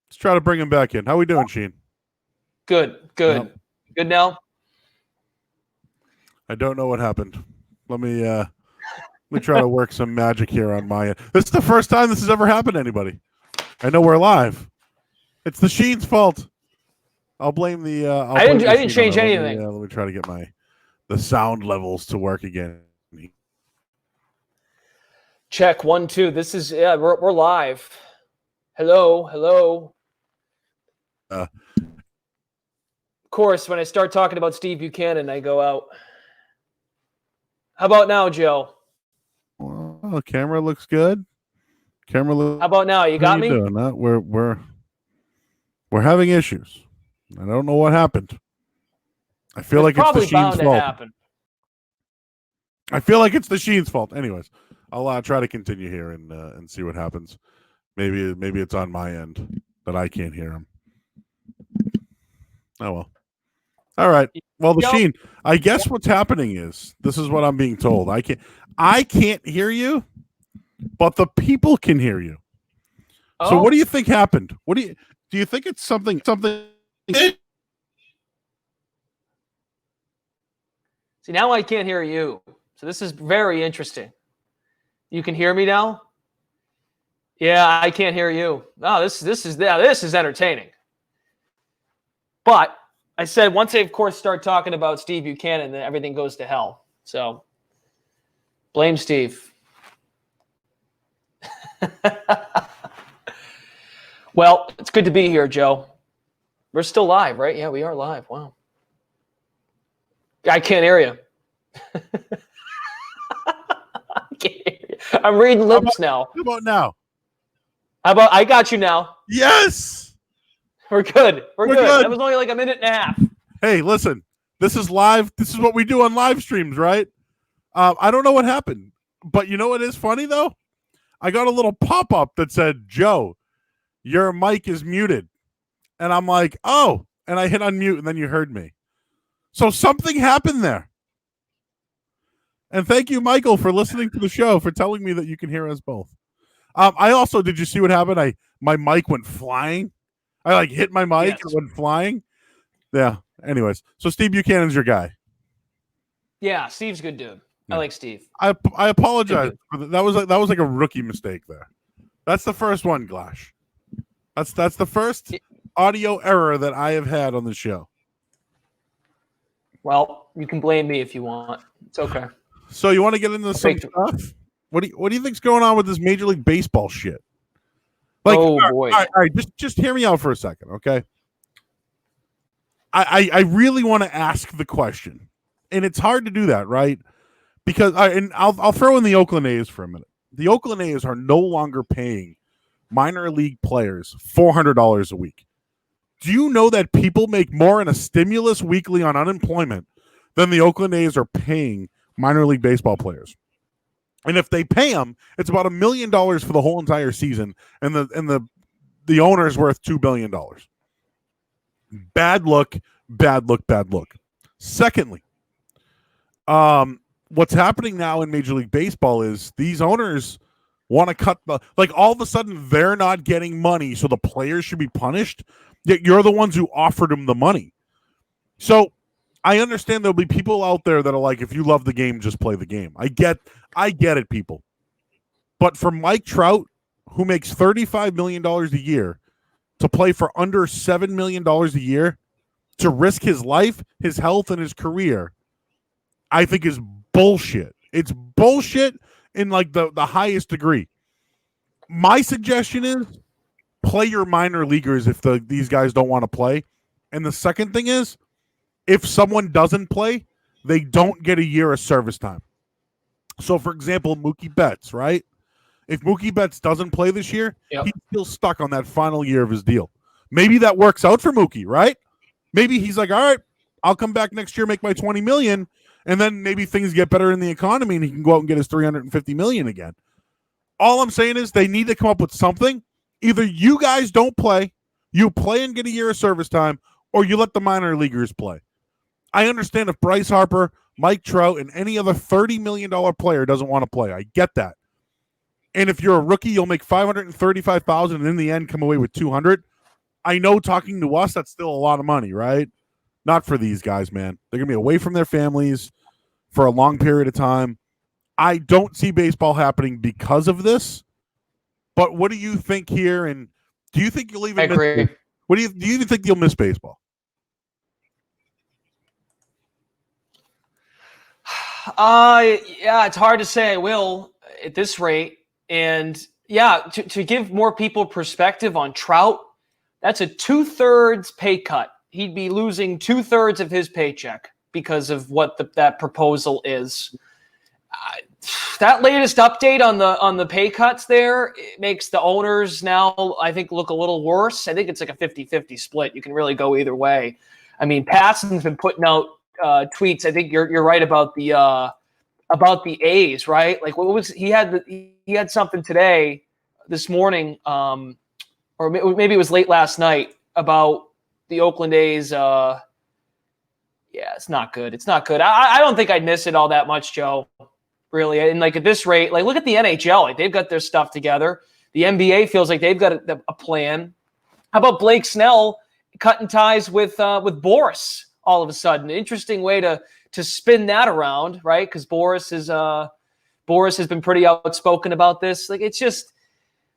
Let's try to bring him back in. How we doing, Sheen? Good. Nope. Good now? I don't know what happened. Let me try to work some magic here on my end. This is the first time this has ever happened to anybody. I know we're live. It's the Sheen's fault. I'll blame the. I didn't change anything. Let me try to get the sound levels to work again. Check 1 2. This is we're live. Hello. Of course, when I start talking about Steve Buchanan, I go out. How about now, Joe? Well, camera looks good. How about now? You got me? Doing that? We're having issues. I don't know what happened. I feel like it's the Sheen's fault. I feel like it's the Sheen's fault. Anyways, I'll try to continue here and see what happens. Maybe it's on my end that I can't hear him. Oh well. All right. Well, the Sheen. I guess what's happening is this is what I'm being told. I can't hear you, but the people can hear you. Oh. So what do you think happened? Do you think it's something? See, now I can't hear you. So this is very interesting. You can hear me now? Yeah, I can't hear you. Oh, this is entertaining. But I said once they, of course, start talking about Steve Buchanan, then everything goes to hell. So blame Steve. Well, it's good to be here, Joe. We're still live, right? Yeah, we are live. Wow. I can't hear you. I'm reading lips now. How about now? I got you now. Yes. We're good. We're good. That was only like a minute and a half. Hey, listen. This is live. This is what we do on live streams, right? I don't know what happened. But you know what is funny, though? I got a little pop-up that said, Joe, your mic is muted. And I'm like, oh, and I hit unmute and then you heard me. So something happened there. And thank you, Michael, for listening to the show, for telling me that you can hear us both. I also, did you see what happened? My mic went flying. I hit my mic and it went flying. Yeah. Anyways, so Steve Buchanan's your guy. Yeah, Steve's a good dude. I like Steve. I apologize. That was like a rookie mistake there. That's the first one, Glash. That's the first audio error that I have had on the show. Well, you can blame me if you want. It's okay. So you want to get into some stuff? What do you think's going on with this Major League Baseball shit? Oh boy! All right, just hear me out for a second, okay? I really want to ask the question, and it's hard to do that, right? Because I'll throw in the Oakland A's for a minute. The Oakland A's are no longer paying minor league players $400 a week. Do you know that people make more in a stimulus weekly on unemployment than the Oakland A's are paying minor league baseball players? And if they pay them, it's about $1 million for the whole entire season, and the owner's worth $2 billion. Bad look, bad look, bad look. Secondly, what's happening now in Major League Baseball is these owners want to cut all of a sudden they're not getting money, so the players should be punished. Yet you're the ones who offered them the money. So I understand there'll be people out there that are like, if you love the game, just play the game. I get it, people. But for Mike Trout, who makes $35 million a year, to play for under $7 million a year, to risk his life, his health, and his career, I think is bullshit. It's bullshit in the highest degree. My suggestion is play your minor leaguers if these guys don't want to play. And the second thing is, if someone doesn't play, they don't get a year of service time. So, for example, Mookie Betts, right? If Mookie Betts doesn't play this year, he's still stuck on that final year of his deal. Maybe that works out for Mookie, right? Maybe he's like, all right, I'll come back next year, make my $20 million, and then maybe things get better in the economy and he can go out and get his $350 million again. All I'm saying is they need to come up with something. Either you guys don't play, you play and get a year of service time, or you let the minor leaguers play. I understand if Bryce Harper, Mike Trout, and any other $30 million player doesn't want to play. I get that. And if you're a rookie, you'll make $535,000 and in the end come away with $200,000. I know talking to us, that's still a lot of money, right? Not for these guys, man. They're going to be away from their families for a long period of time. I don't see baseball happening because of this. But what do you think here? And do you think you'll even miss? Do you even think you'll miss baseball? Yeah, it's hard to say I will at this rate. And yeah, to give more people perspective on Trout, that's a 2/3 pay cut. He'd be losing 2/3 of his paycheck because of what that proposal is. That latest update on the pay cuts there, it makes the owners now, I think, look a little worse. I think it's like a 50-50 split. You can really go either way. I mean, Patson's been putting out tweets. I think you're right about the A's, right? Like, what was he had something today, this morning, or maybe it was late last night, about the Oakland A's. Yeah, it's not good. It's not good. I don't think I'd miss it all that much, Joe. Really, and at this rate, look at the NHL. Like, they've got their stuff together. The NBA feels like they've got a plan. How about Blake Snell cutting ties with Boris all of a sudden? Interesting way to spin that around, right? Because Boris has been pretty outspoken about this. It's just,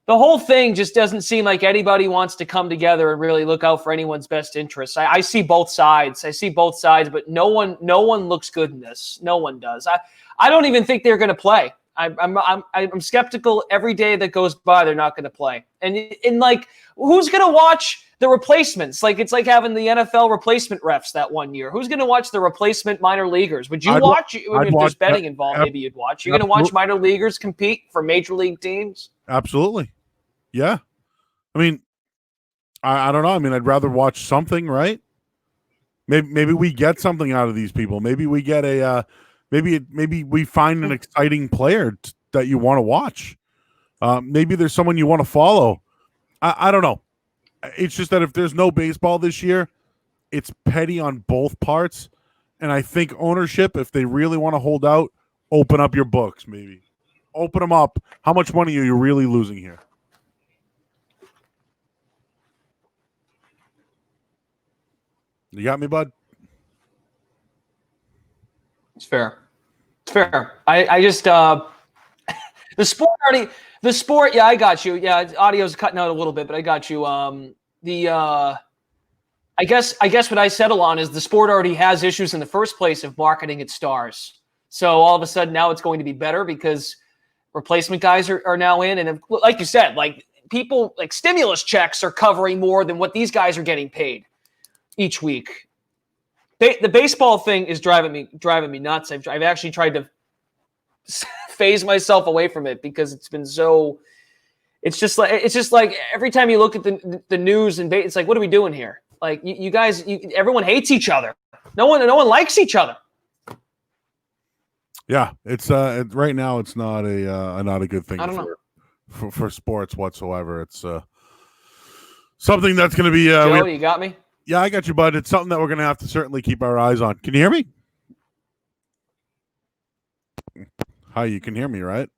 the whole thing just doesn't seem like anybody wants to come together and really look out for anyone's best interests. I see both sides. But no one looks good in this. No one does. I don't even think they're going to play. I'm skeptical every day that goes by. They're not going to play. And who's going to watch the replacements? It's like having the NFL replacement refs that one year. Who's going to watch the replacement minor leaguers? Would you watch? If there's betting involved, maybe you'd watch. You're going to watch minor leaguers compete for major league teams? Absolutely. Yeah. I mean, I don't know. I mean, I'd rather watch something, right? Maybe we get something out of these people. Maybe we get maybe we find an exciting player that you want to watch. Maybe there's someone you want to follow. I don't know. It's just that if there's no baseball this year, it's petty on both parts. And I think ownership, if they really want to hold out, open up your books, maybe. Open them up. How much money are you really losing here? You got me, bud? It's fair. It's fair. I just the sport. Yeah, I got you. Yeah, audio's cutting out a little bit, but I got you. I guess what I settle on is the sport already has issues in the first place of marketing its stars. So all of a sudden now it's going to be better because replacement guys are now in, and like you said, like people like stimulus checks are covering more than what these guys are getting paid each week. The baseball thing is driving me nuts. I've actually tried to phase myself away from it because it's been so. It's just like every time you look at the news and it's like, what are we doing here? Like you guys, everyone hates each other. No one likes each other. Yeah, it's right now it's not a good thing for sports whatsoever. It's something that's going to be. Joe, you got me? Yeah, I got you, bud. It's something that we're going to have to certainly keep our eyes on. Can you hear me? Hi, you can hear me, right?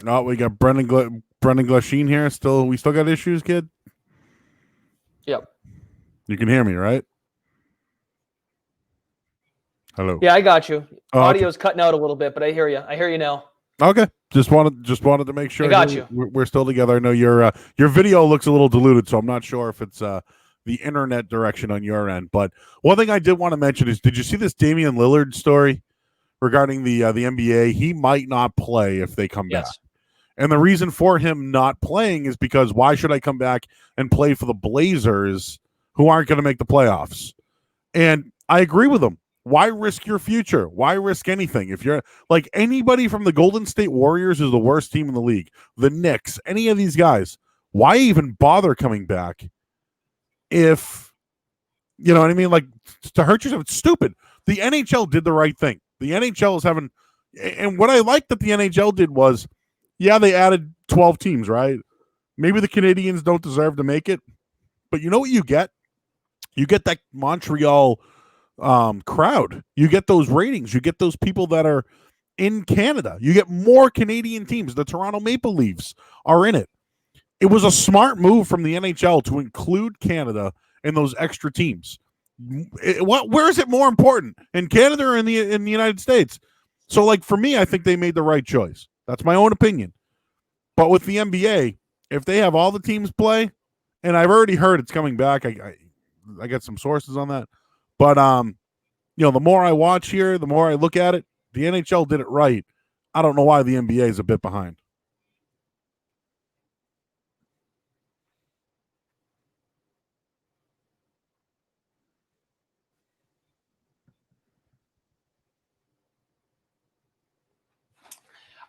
No, we got Brendan Glasheen here. We still got issues, kid? Yep. You can hear me, right? Hello. Yeah, I got you. Audio's okay. cutting out a little bit, but I hear you. I hear you now. Okay. Just wanted to make sure I got you. We're still together. I know your video looks a little diluted, so I'm not sure if it's the internet direction on your end. But one thing I did want to mention is, did you see this Damian Lillard story regarding the NBA? He might not play if they come back. And the reason for him not playing is because why should I come back and play for the Blazers who aren't going to make the playoffs? And I agree with him. Why risk your future? Why risk anything? If you're like anybody from the Golden State Warriors is the worst team in the league, the Knicks, any of these guys, why even bother coming back if, you know what I mean? Like, to hurt yourself, it's stupid. The NHL did the right thing. The NHL is having, and what I like that the NHL did was, yeah, they added 12 teams, right? Maybe the Canadians don't deserve to make it, but you know what you get? You get that Montreal crowd. You get those ratings. You get those people that are in Canada. You get more Canadian teams. The Toronto Maple Leafs are in it. It was a smart move from the NHL to include Canada in those extra teams. Where is it more important, in Canada or in the United States? So, like, for me, I think they made the right choice. That's my own opinion. But with the NBA, if they have all the teams play, and I've already heard it's coming back, I got some sources on that. But you know, the more I watch here, the more I look at it, the NHL did it right. I don't know why the NBA is a bit behind.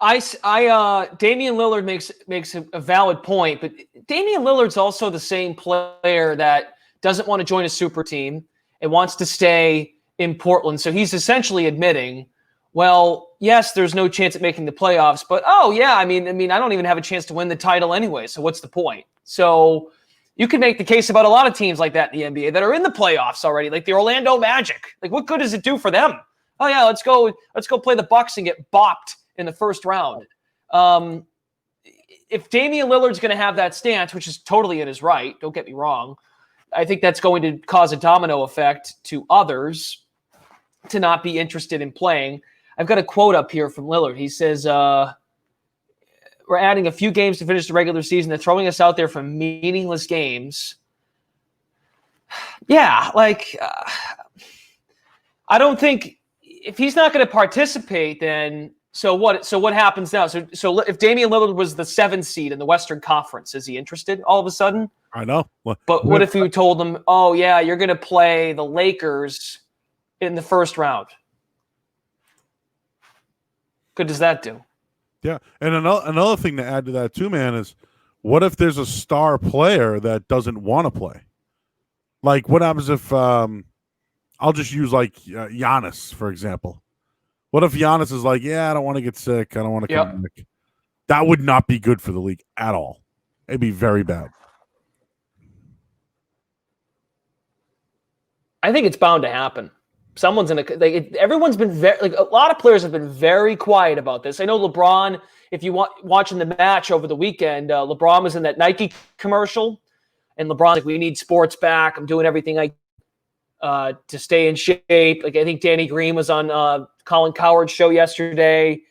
Damian Lillard makes a valid point, but Damian Lillard's also the same player that doesn't want to join a super team and wants to stay in Portland. So he's essentially admitting, well, yes, there's no chance at making the playoffs, but oh yeah, I mean, I don't even have a chance to win the title anyway. So what's the point? So you can make the case about a lot of teams like that in the NBA that are in the playoffs already, like the Orlando Magic. Like, what good does it do for them? Oh yeah, let's go play the Bucks and get bopped in the first round. If Damian Lillard's going to have that stance, which is totally in his right, don't get me wrong, I think that's going to cause a domino effect to others to not be interested in playing. I've got a quote up here from Lillard. He says, we're adding a few games to finish the regular season. They're throwing us out there for meaningless games. Yeah, like, I don't think if he's not going to participate, then so what? So what happens now? So if Damian Lillard was the 7th seed in the Western Conference, is he interested all of a sudden? I know. But what if you told them, oh yeah, you're going to play the Lakers in the first round? Good does that do? Yeah, and another thing to add to that too, man, is what if there's a star player that doesn't want to play? Like, what happens if I'll just use like Giannis, for example. What if Giannis is like, yeah, I don't want to get sick. I don't want to Yep. come back. That would not be good for the league at all. It'd be very bad. I think it's bound to happen. Someone's in a. Everyone's been a lot of players have been very quiet about this. I know LeBron. If you watching the match over the weekend, LeBron was in that Nike commercial, and LeBron's like, "We need sports back. I'm doing everything to stay in shape." Like I think Danny Green was on Colin Cowherd's show yesterday,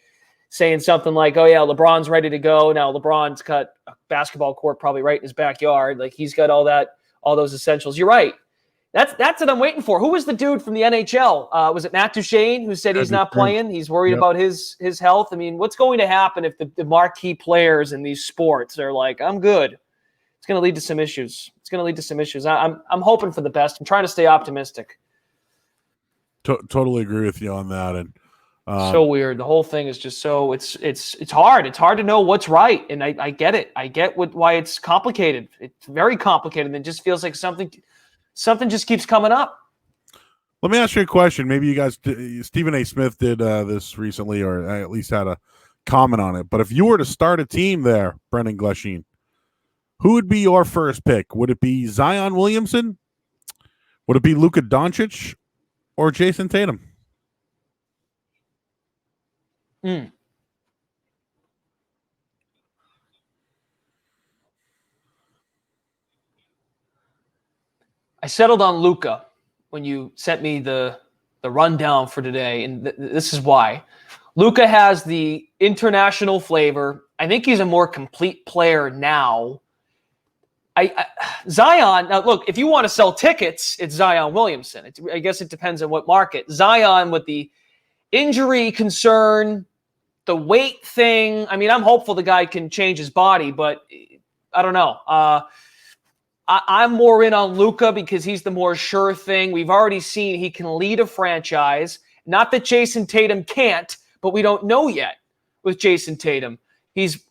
saying something like, "Oh yeah, LeBron's ready to go." Now LeBron's got a basketball court probably right in his backyard. Like he's got all those essentials. You're right. That's what I'm waiting for. Who was the dude from the NHL? Was it Matt Duchene who said he's not playing? He's worried about his health. I mean, what's going to happen if the marquee players in these sports are like, I'm good? It's going to lead to some issues. I'm hoping for the best. I'm trying to stay optimistic. Totally agree with you on that. And so weird. The whole thing is just so it's hard. It's hard to know what's right. And I get it. I get why it's complicated. It's very complicated. And it just feels like something just keeps coming up. Let me ask you a question. Maybe you guys, Stephen A. Smith did this recently, or at least had a comment on it. But if you were to start a team there, Brendan Glasheen, who would be your first pick? Would it be Zion Williamson? Would it be Luka Doncic or Jason Tatum? I settled on Luka when you sent me the rundown for today, and this is why. Luka has the international flavor. I think he's a more complete player now. Zion, now look, if you want to sell tickets, it's Zion Williamson. I guess it depends on what market. Zion with the injury concern, the weight thing. I mean, I'm hopeful the guy can change his body, but I don't know. I'm more in on Luka because he's the more sure thing. We've already seen he can lead a franchise. Not that Jason Tatum can't, but we don't know yet with Jason Tatum. He's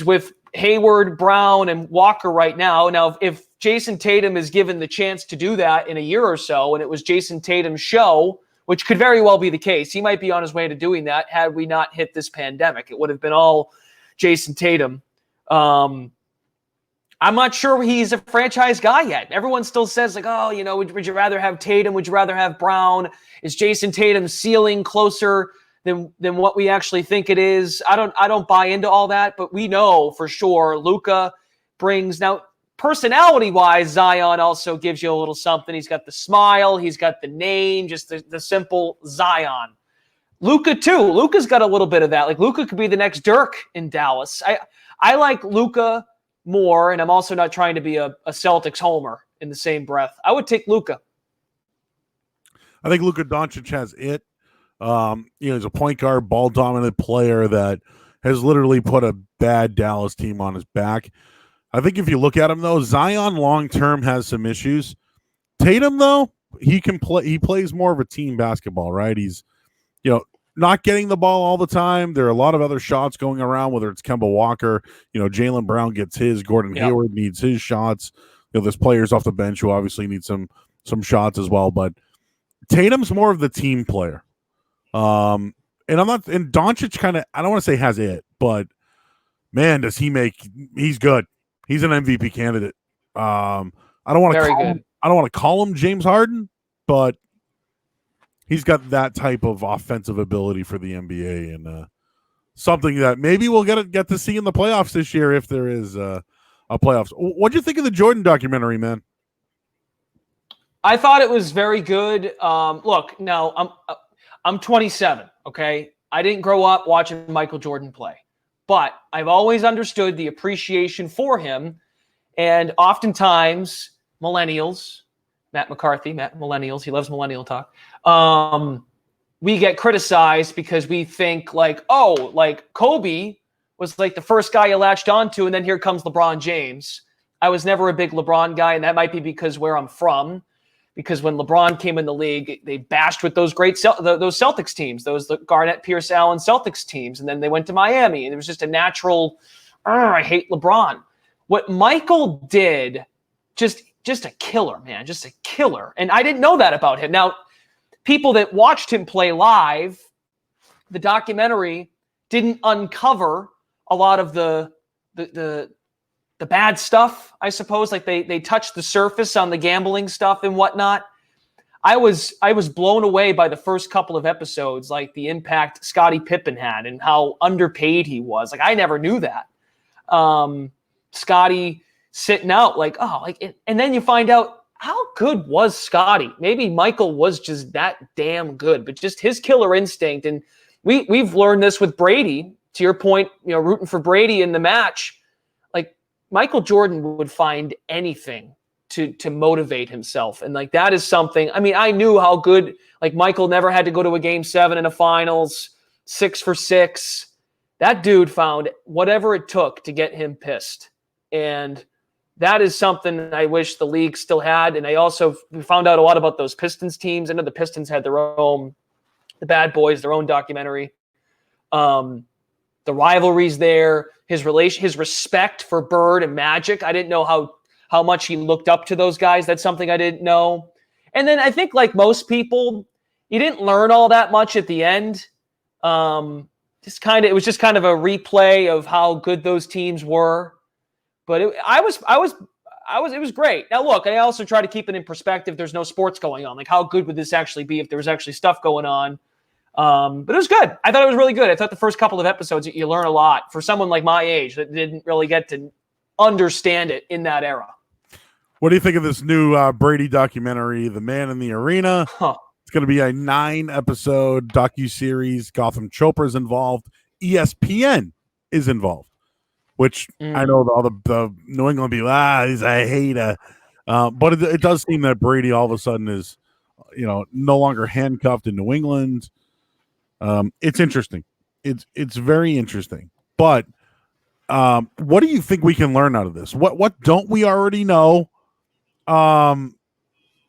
with Hayward, Brown, and Walker right now. Now, if Jason Tatum is given the chance to do that in a year or so, and it was Jason Tatum's show, which could very well be the case, he might be on his way to doing that had we not hit this pandemic. It would have been all Jason Tatum. I'm not sure he's a franchise guy yet. Everyone still says, like, oh, you know, would you rather have Tatum? Would you rather have Brown? Is Jason Tatum's ceiling closer than what we actually think it is? I don't buy into all that, but we know for sure Luka brings, now personality-wise, Zion also gives you a little something. He's got the smile. He's got the name, just the simple Zion. Luka, too. Luka's got a little bit of that. Like, Luka could be the next Dirk in Dallas. I like Luka more, and I'm also not trying to be a Celtics homer in the same breath. I would take Luka. I think Luka Doncic has it. He's a point guard, ball dominant player that has literally put a bad Dallas team on his back. I think if you look at him though, Zion long term has some issues. Tatum though, he can play. He plays more of a team basketball, right? He's, not getting the ball all the time. There are a lot of other shots going around, whether it's Kemba Walker, Jaylen Brown gets his, Gordon Hayward needs his shots. There's players off the bench who obviously need some shots as well, but Tatum's more of the team player. And Doncic kind of, I don't want to say has it, but man, he's good. He's an MVP candidate. I don't want to call him James Harden, but he's got that type of offensive ability for the NBA, and something that maybe we'll get to see in the playoffs this year if there is a playoffs. What'd you think of the Jordan documentary, man? I thought it was very good. Look, now I'm 27. Okay, I didn't grow up watching Michael Jordan play, but I've always understood the appreciation for him, and oftentimes millennials. Matt millennials, he loves millennial talk. We get criticized because we think like Kobe was like the first guy you latched onto, and then here comes LeBron James. I was never a big LeBron guy, and that might be because where I'm from. Because when LeBron came in the league, they bashed with those great those Celtics teams, the Garnett, Pierce, Allen Celtics teams, and then they went to Miami, and it was just a natural. I hate LeBron. What Michael did, just a killer, man, just a killer. And I didn't know that about him. Now, people that watched him play live, the documentary didn't uncover a lot of the bad stuff, I suppose. Like they touched the surface on the gambling stuff and whatnot. I was blown away by the first couple of episodes, like the impact Scottie Pippen had and how underpaid he was. Like I never knew that. Scottie sitting out, and then you find out how good was Scottie. Maybe Michael was just that damn good, but just his killer instinct. And we've learned this with Brady. To your point, rooting for Brady in the match, like Michael Jordan would find anything to motivate himself. And like, that is something, I mean, I knew how good, like Michael never had to go to a game 7 in a finals, 6 for 6. That dude found whatever it took to get him pissed. And that is something I wish the league still had. And we found out a lot about those Pistons teams. I know the Pistons had the Bad Boys, their own documentary. The rivalries there, his respect for Bird and Magic. I didn't know how much he looked up to those guys. That's something I didn't know. And then I think, like most people, you didn't learn all that much at the end. It was just kind of a replay of how good those teams were. But it was great. Now look, I also try to keep it in perspective. There's no sports going on. Like, how good would this actually be if there was actually stuff going on? But it was good. I thought it was really good. I thought the first couple of episodes, you learn a lot for someone like my age that didn't really get to understand it in that era. What do you think of this new Brady documentary, The Man in the Arena? It's going to be a 9-episode docuseries. Gotham Chopra's involved. ESPN is involved, which I know all the New England people, I hate it. But it does seem that Brady all of a sudden is, no longer handcuffed in New England. It's interesting. It's very interesting. But what do you think we can learn out of this? What don't we already know?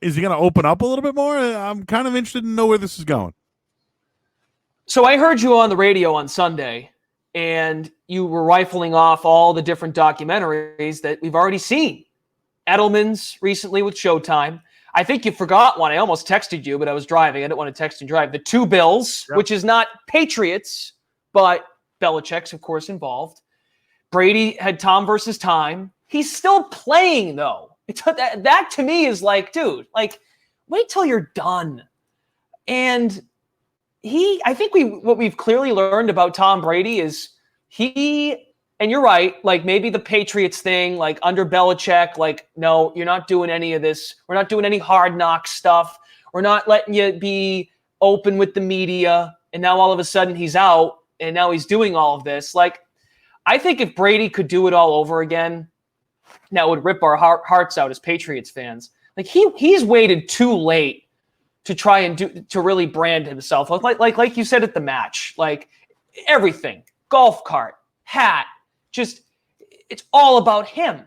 Is he going to open up a little bit more? I'm kind of interested to know where this is going. So I heard you on the radio on Sunday, and you were rifling off all the different documentaries that we've already seen. Edelman's recently with Showtime. I think you forgot one. I almost texted you, but I was driving. I didn't want to text and drive. The Two Bills, which is not Patriots, but Belichick's, of course, involved. Brady had Tom versus Time. He's still playing, though. That to me is like, dude, like, wait till you're done. And I think what we've clearly learned about Tom Brady is and you're right, like maybe the Patriots thing, like under Belichick, like, no, you're not doing any of this. We're not doing any hard knock stuff. We're not letting you be open with the media. And now all of a sudden he's out and now he's doing all of this. Like, I think if Brady could do it all over again, that would rip our hearts out as Patriots fans. Like he's waited too late to try and to really brand himself. Like you said at the match, like everything, golf cart, hat, just it's all about him.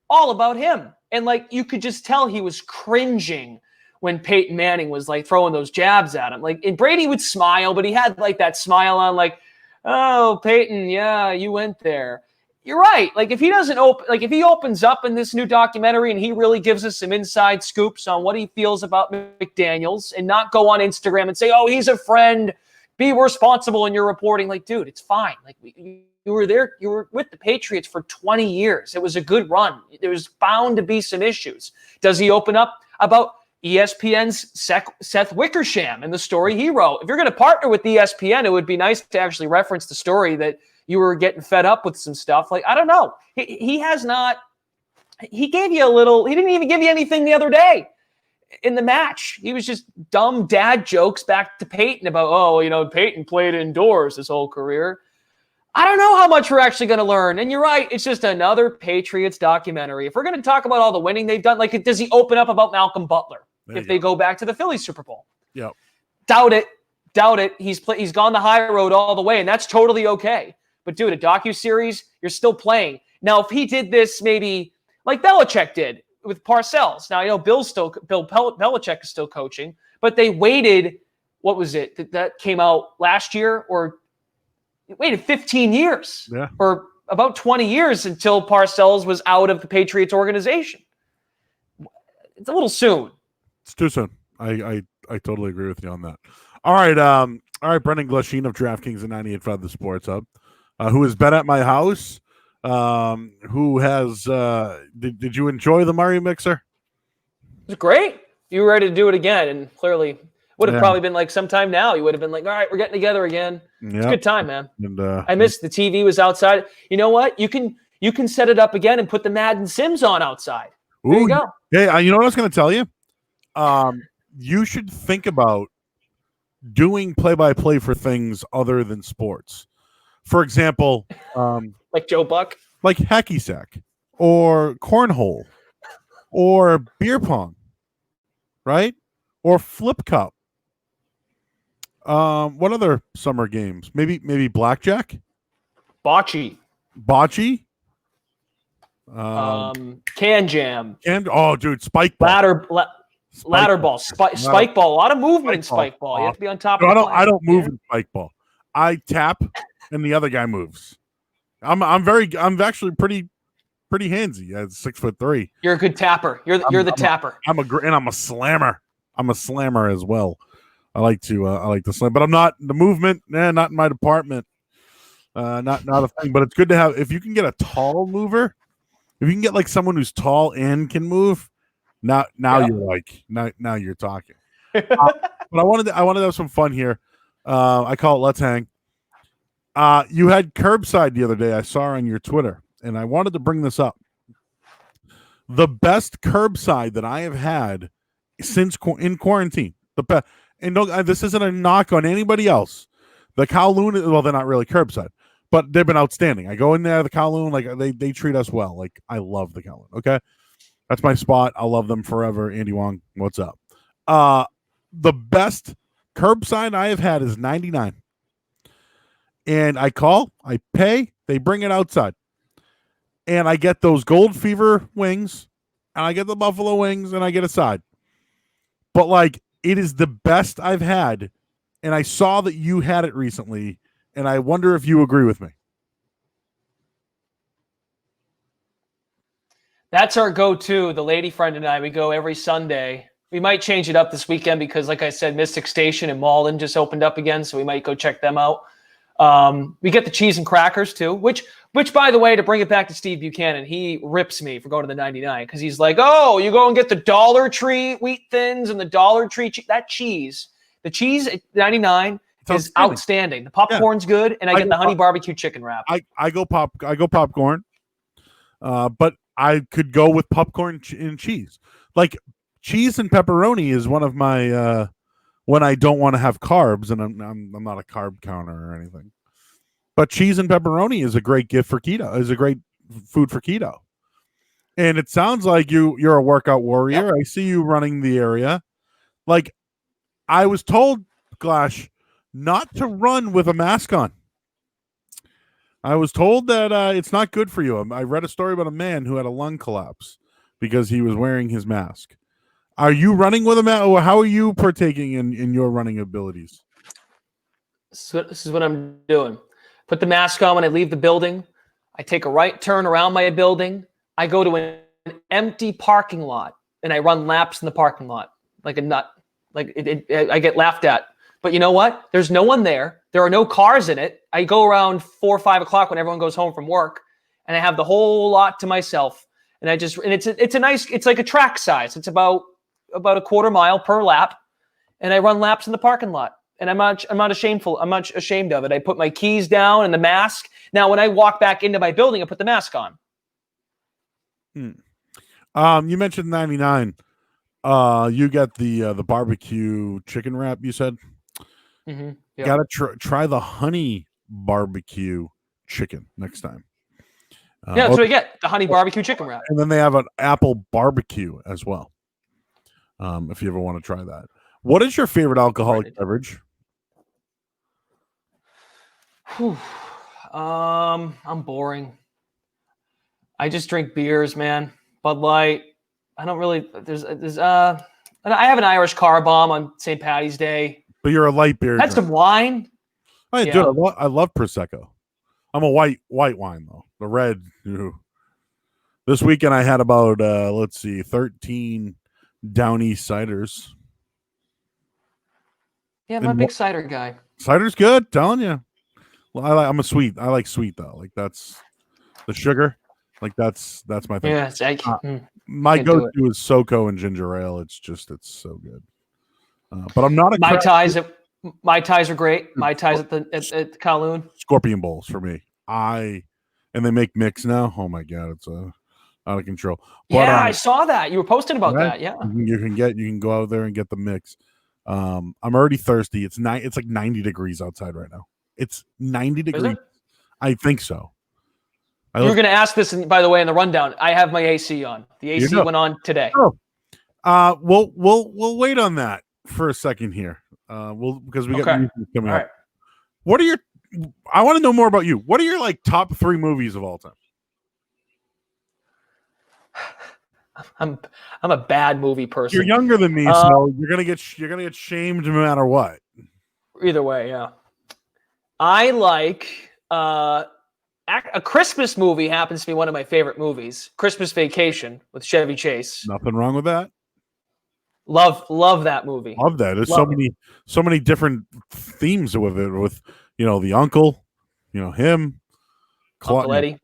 And like you could just tell he was cringing when Peyton Manning was like throwing those jabs at him. Like, and Brady would smile, but he had like that smile on, like, oh, Peyton, yeah, you went there. You're right. Like if he opens up in this new documentary and he really gives us some inside scoops on what he feels about McDaniels and not go on Instagram and say, oh, he's a friend, be responsible in your reporting. Like, dude, it's fine. Like you were there. You were with the Patriots for 20 years. It was a good run. There was bound to be some issues. Does he open up about ESPN's Seth Wickersham and the story he wrote? If you're going to partner with ESPN, it would be nice to actually reference the story that you were getting fed up with some stuff. Like, I don't know. He has not. He gave you a little. He didn't even give you anything the other day in the match. He was just dumb dad jokes back to Peyton about, Peyton played indoors his whole career. I don't know how much we're actually going to learn. And you're right. It's just another Patriots documentary. If we're going to talk about all the winning they've done, like, does he open up about Malcolm Butler if they go back to the Phillies Super Bowl? Yep. Doubt it. He's gone the high road all the way, and that's totally okay. But dude, a docuseries, you're still playing. Now, if he did this maybe like Belichick did with Parcells. Now, I know Bill Belichick is still coaching, but they waited, what was it? That came out last year, or waited 15 years or about 20 years until Parcells was out of the Patriots organization. It's a little soon. It's too soon. I totally agree with you on that. All right. All right, Brendan Glasheen of DraftKings and 98.5 The Sports Hub, who has been at my house. Who has? Did you enjoy the Murray mixer? It was great. You were ready to do it again, and clearly would have Yeah. probably been like sometime now. You would have been like, all right, we're getting together again. It's a good time, man. And I missed the TV was outside. You know what? You can set it up again and put the Madden Sims on outside. There you go. Hey, you know what I was going to tell you? You should think about doing play-by-play for things other than sports. For example, like Joe Buck, like hacky sack, or cornhole, or beer pong, right? Or flip cup. What other summer games? Maybe blackjack, bocce, can jam, dude, spike ball, ladder ball, spike ball. A lot of movement in spike ball. You have to be on top of it. I don't move in spike ball. I tap and the other guy moves. I'm actually pretty handsy at 6'3". You're a good tapper. You're the tapper. I'm a slammer. I'm a slammer as well. I like to slam, but I'm not the movement. Not in my department. Not a thing. But it's good to have if you can get a tall mover. If you can get like someone who's tall and can move. Now you're talking. But I wanted to have some fun here. I call it Let's Hang. You had curbside the other day. I saw on your Twitter, and I wanted to bring this up. The best curbside that I have had since in quarantine. The best, and this isn't a knock on anybody else. The Kowloon, well, they're not really curbside, but they've been outstanding. I go in there, the Kowloon, like they treat us well. Like I love the Kowloon. Okay, that's my spot. I'll love them forever. Andy Wong, what's up? The best curbside I have had is 99. And I call, I pay, they bring it outside. And I get those Gold Fever wings, and I get the buffalo wings, and I get a side. But, like, it is the best I've had. And I saw that you had it recently, and I wonder if you agree with me. That's our go-to. The lady friend and I, we go every Sunday. We might change it up this weekend because, like I said, Mystic Station in Malden just opened up again, so we might go check them out. We get the cheese and crackers too, which by the way, to bring it back to Steve Buchanan, he rips me for going to the 99 because he's like, oh, you go and get the Dollar Tree wheat thins and the Dollar Tree that cheese. The cheese at 99 is outstanding. The popcorn's good, and I get the honey barbecue chicken wrap. I go popcorn, but I could go with popcorn and cheese. Like cheese and pepperoni is one of my when I don't want to have carbs, and I'm not a carb counter or anything. But cheese and pepperoni is a great gift for keto. Is a great food for keto. And it sounds like you're a workout warrior. Yep. I see you running the area. Like I was told, Glash, not to run with a mask on. I was told that it's not good for you. I read a story about a man who had a lung collapse because he was wearing his mask. Are you running with a mask, or how are you partaking in your running abilities? This is what I'm doing. Put the mask on when I leave the building. I take a right turn around my building. I go to an empty parking lot, and I run laps in the parking lot like a nut. Like I get laughed at. But you know what? There's no one there. There are no cars in it. I go around 4 or 5 o'clock when everyone goes home from work, and I have the whole lot to myself. And it's like a track size. It's about a quarter mile per lap, and I run laps in the parking lot. And I'm not ashamed of it. I put my keys down and the mask. Now, when I walk back into my building, I put the mask on. You mentioned 99. You got the barbecue chicken wrap. You said, mm-hmm. Yep. Gotta try the honey barbecue chicken next time. That's what I get, the honey barbecue chicken wrap. And then they have an apple barbecue as well. If you ever want to try that. What is your favorite alcoholic beverage? I'm boring. I just drink beers, man. Bud Light. I don't really. I have an Irish car bomb on St. Patty's Day. But you're a light beer. Had some wine. I do. I love Prosecco. I'm a white wine though. The red. This weekend I had about 13 Down East ciders. Yeah, I'm a big cider guy. Cider's good, telling you. Well, I'm a sweet. I like sweet though. Like that's the sugar. Like that's my thing. Yeah, it's My can't do go-to is SoCo and ginger ale. It's so good. But I'm not a Mai Tais. Mai Tais are great. Mai Tais at the Kowloon. Scorpion bowls for me. And they make mix now. Oh my god, it's out of control. But, yeah, I saw that. You were posting about that. Yeah, you can go out there and get the mix. I'm already thirsty. It's like 90 degrees outside right now. It's 90 degrees. I think so. You were going to ask this, by the way, in the rundown. I have my AC on. The AC went on today. Oh. We'll wait on that for a second here. Because we got music coming up. Right. What are I want to know more about you. What are your like top 3 movies of all time? I'm a bad movie person. You're younger than me, so you're gonna get shamed no matter what. Either way, yeah. I like a Christmas movie happens to be one of my favorite movies. Christmas Vacation with Chevy Chase. Nothing wrong with that. Love that movie. Love that. There's so many different themes with it. With the uncle, him. Uncle Eddie.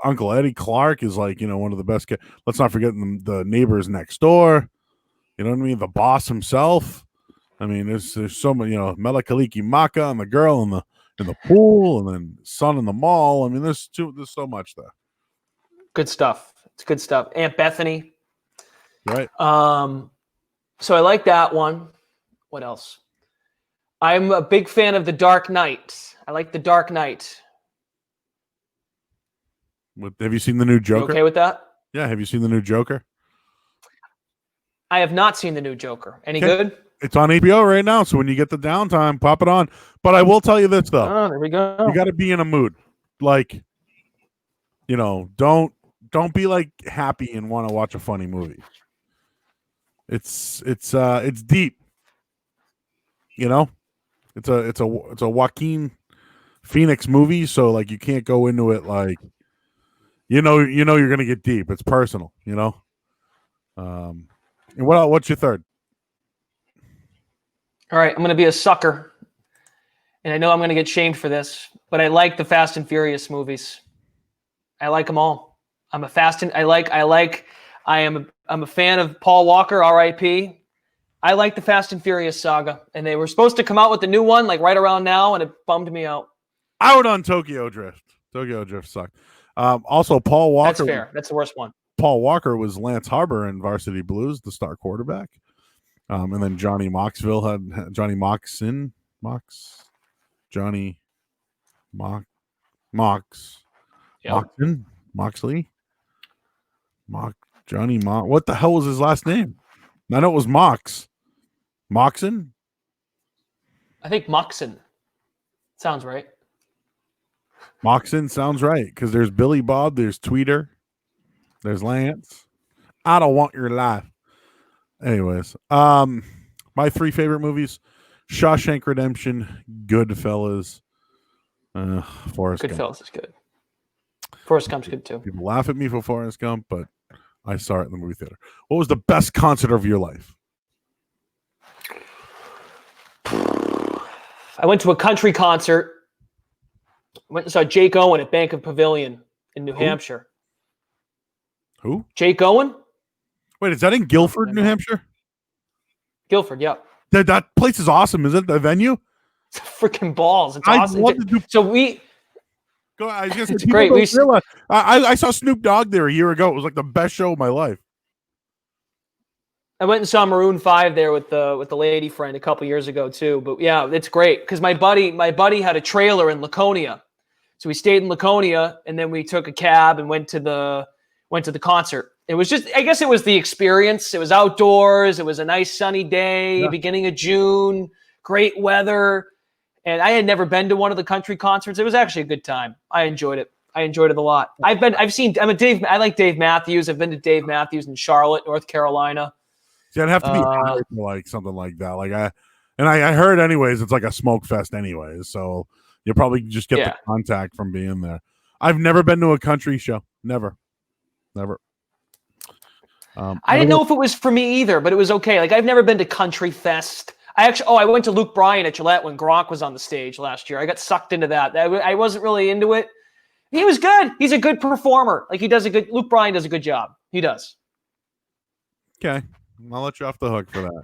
Uncle Eddie Clark is like, one of the best. Let's not forget the neighbors next door. You know what I mean? The boss himself. I mean, there's so many, Mela Kaliki Maka and the girl in the pool, and then son in the mall. I mean, there's so much there. Good stuff. It's good stuff. Aunt Bethany. Right. So I like that one. What else? I'm a big fan of The Dark Knight. I like The Dark Knight. Have you seen the new Joker? You okay with that? Yeah. Have you seen the new Joker? I have not seen the new Joker. Any good? It's on HBO right now, so when you get the downtime, pop it on. But I will tell you this though. Oh, there we go. You got to be in a mood. Like, don't be like happy and want to watch a funny movie. It's deep. It's a Joaquin Phoenix movie, so like you can't go into it like you're gonna get deep. It's personal, And what's your third? All right, I'm going to be a sucker, and I know I'm going to get shamed for this, but I like the Fast and Furious movies. I like them all. I'm a fan of Paul Walker, R.I.P. I like the Fast and Furious saga, and they were supposed to come out with the new one like right around now, and it bummed me out. Out on Tokyo Drift. Tokyo Drift sucked. Also, Paul Walker. That's fair. That's the worst one. Paul Walker was Lance Harbor in Varsity Blues, the star quarterback. And then Johnny Moxley. What the hell was his last name? I know it was Moxon? I think Moxon. Sounds right. Moxon sounds right, because there's Billy Bob, there's Tweeter, there's Lance. I don't want your life. Anyways, my 3 favorite movies: Shawshank Redemption, Goodfellas, Forrest Gump. Goodfellas is good. Forrest Gump's good too. People laugh at me for Forrest Gump, but I saw it in the movie theater. What was the best concert of your life? I went to a country concert. Went and saw Jake Owen at Bank of Pavilion in New Hampshire. Who? Jake Owen? Wait, is that in Guilford, New Hampshire? Guilford, yeah. That place is awesome. Is it the venue? It's freaking balls. It's awesome. It's great. I saw Snoop Dogg there a year ago. It was like the best show of my life. I went and saw Maroon 5 there with the lady friend a couple years ago too. But yeah, it's great because my buddy had a trailer in Laconia, so we stayed in Laconia and then we took a cab and went to the concert. It was just, I guess it was the experience. It was outdoors. It was a nice sunny day, beginning of June, great weather. And I had never been to one of the country concerts. It was actually a good time. I enjoyed it. I enjoyed it a lot. I like Dave Matthews. I've been to Dave Matthews in Charlotte, North Carolina. See, I'd have to be high for like something like that. I heard anyways, it's like a smoke fest anyways. So you'll probably just get the contact from being there. I've never been to a country show. Never. I didn't know if it was for me either, but it was okay. Like I've never been to Country Fest. I went to Luke Bryan at Gillette when Gronk was on the stage last year. I got sucked into that. I wasn't really into it. He was good. He's a good performer. Like Luke Bryan does a good job. He does. Okay. I'll let you off the hook for that.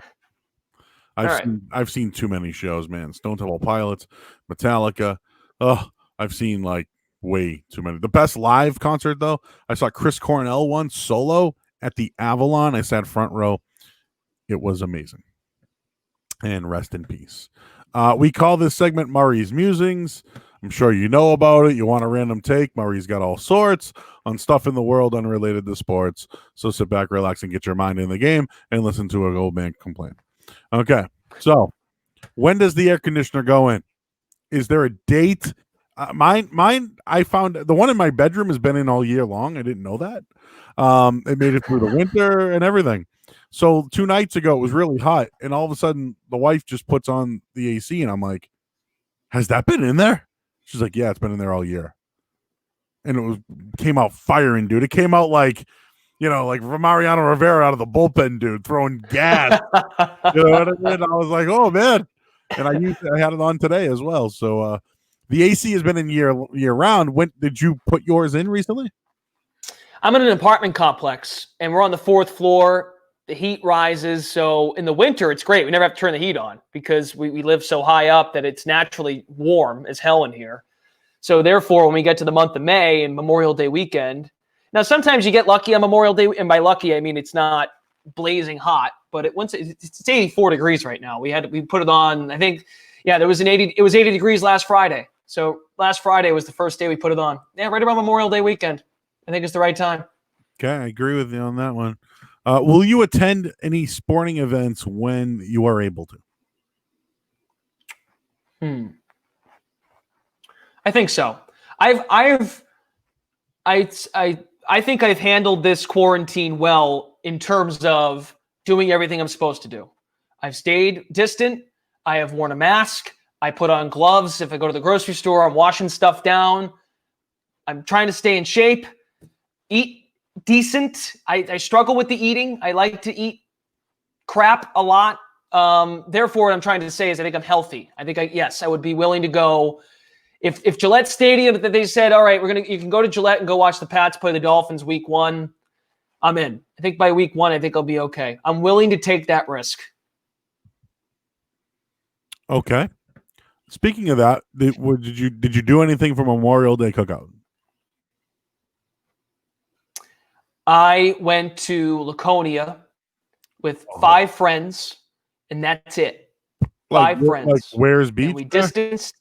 I've seen too many shows, man. Stone Temple Pilots, Metallica. Oh, I've seen like way too many. The best live concert though, I saw Chris Cornell once solo at the Avalon. I sat front row. It was amazing. And rest in peace. We call this segment Murray's Musings. I'm sure you know about it. You want a random take? Murray's got all sorts on stuff in the world unrelated to sports. So sit back, relax, and get your mind in the game and listen to an old man complain. Okay, so when does the air conditioner go in? Is there a date? Mine. I found the one in my bedroom has been in all year long. I didn't know that. It made it through the winter and everything. So 2 nights ago, it was really hot, and all of a sudden, the wife just puts on the AC, and I'm like, "Has that been in there?" She's like, "Yeah, it's been in there all year," and came out firing, dude. It came out like, like Mariano Rivera out of the bullpen, dude, throwing gas. You know what I mean? I was like, "Oh man," and I had it on today as well. So the AC has been in year round. When did you put yours in recently? I'm in an apartment complex, and we're on the 4th floor. The heat rises, so in the winter, it's great. We never have to turn the heat on because we live so high up that it's naturally warm as hell in here. So therefore, when we get to the month of May and Memorial Day weekend, now sometimes you get lucky on Memorial Day, and by lucky, I mean it's not blazing hot, but it's 84 degrees right now. We put it on, I think, it was 80 degrees last Friday. So last Friday was the first day we put it on. Yeah, right around Memorial Day weekend. I think it's the right time. Okay, I agree with you on that one. Will you attend any sporting events when you are able to? I think so. I think I've handled this quarantine well in terms of doing everything I'm supposed to do. I've stayed distant. I have worn a mask. I put on gloves. If I go to the grocery store, I'm washing stuff down. I'm trying to stay in shape, eat decent. I struggle with the eating. I like to eat crap a lot. Therefore, what I'm trying to say is I think I'm healthy. I think I would be willing to go. If Gillette Stadium, that they said, all right, you can go to Gillette and go watch the Pats play the Dolphins week 1, I'm in. I think by week 1, I think I'll be okay. I'm willing to take that risk. Okay. Speaking of that, did you do anything for Memorial Day cookout? I went to Laconia with 5 friends, and that's it. 5 friends. Like Where's Beach? And we distanced.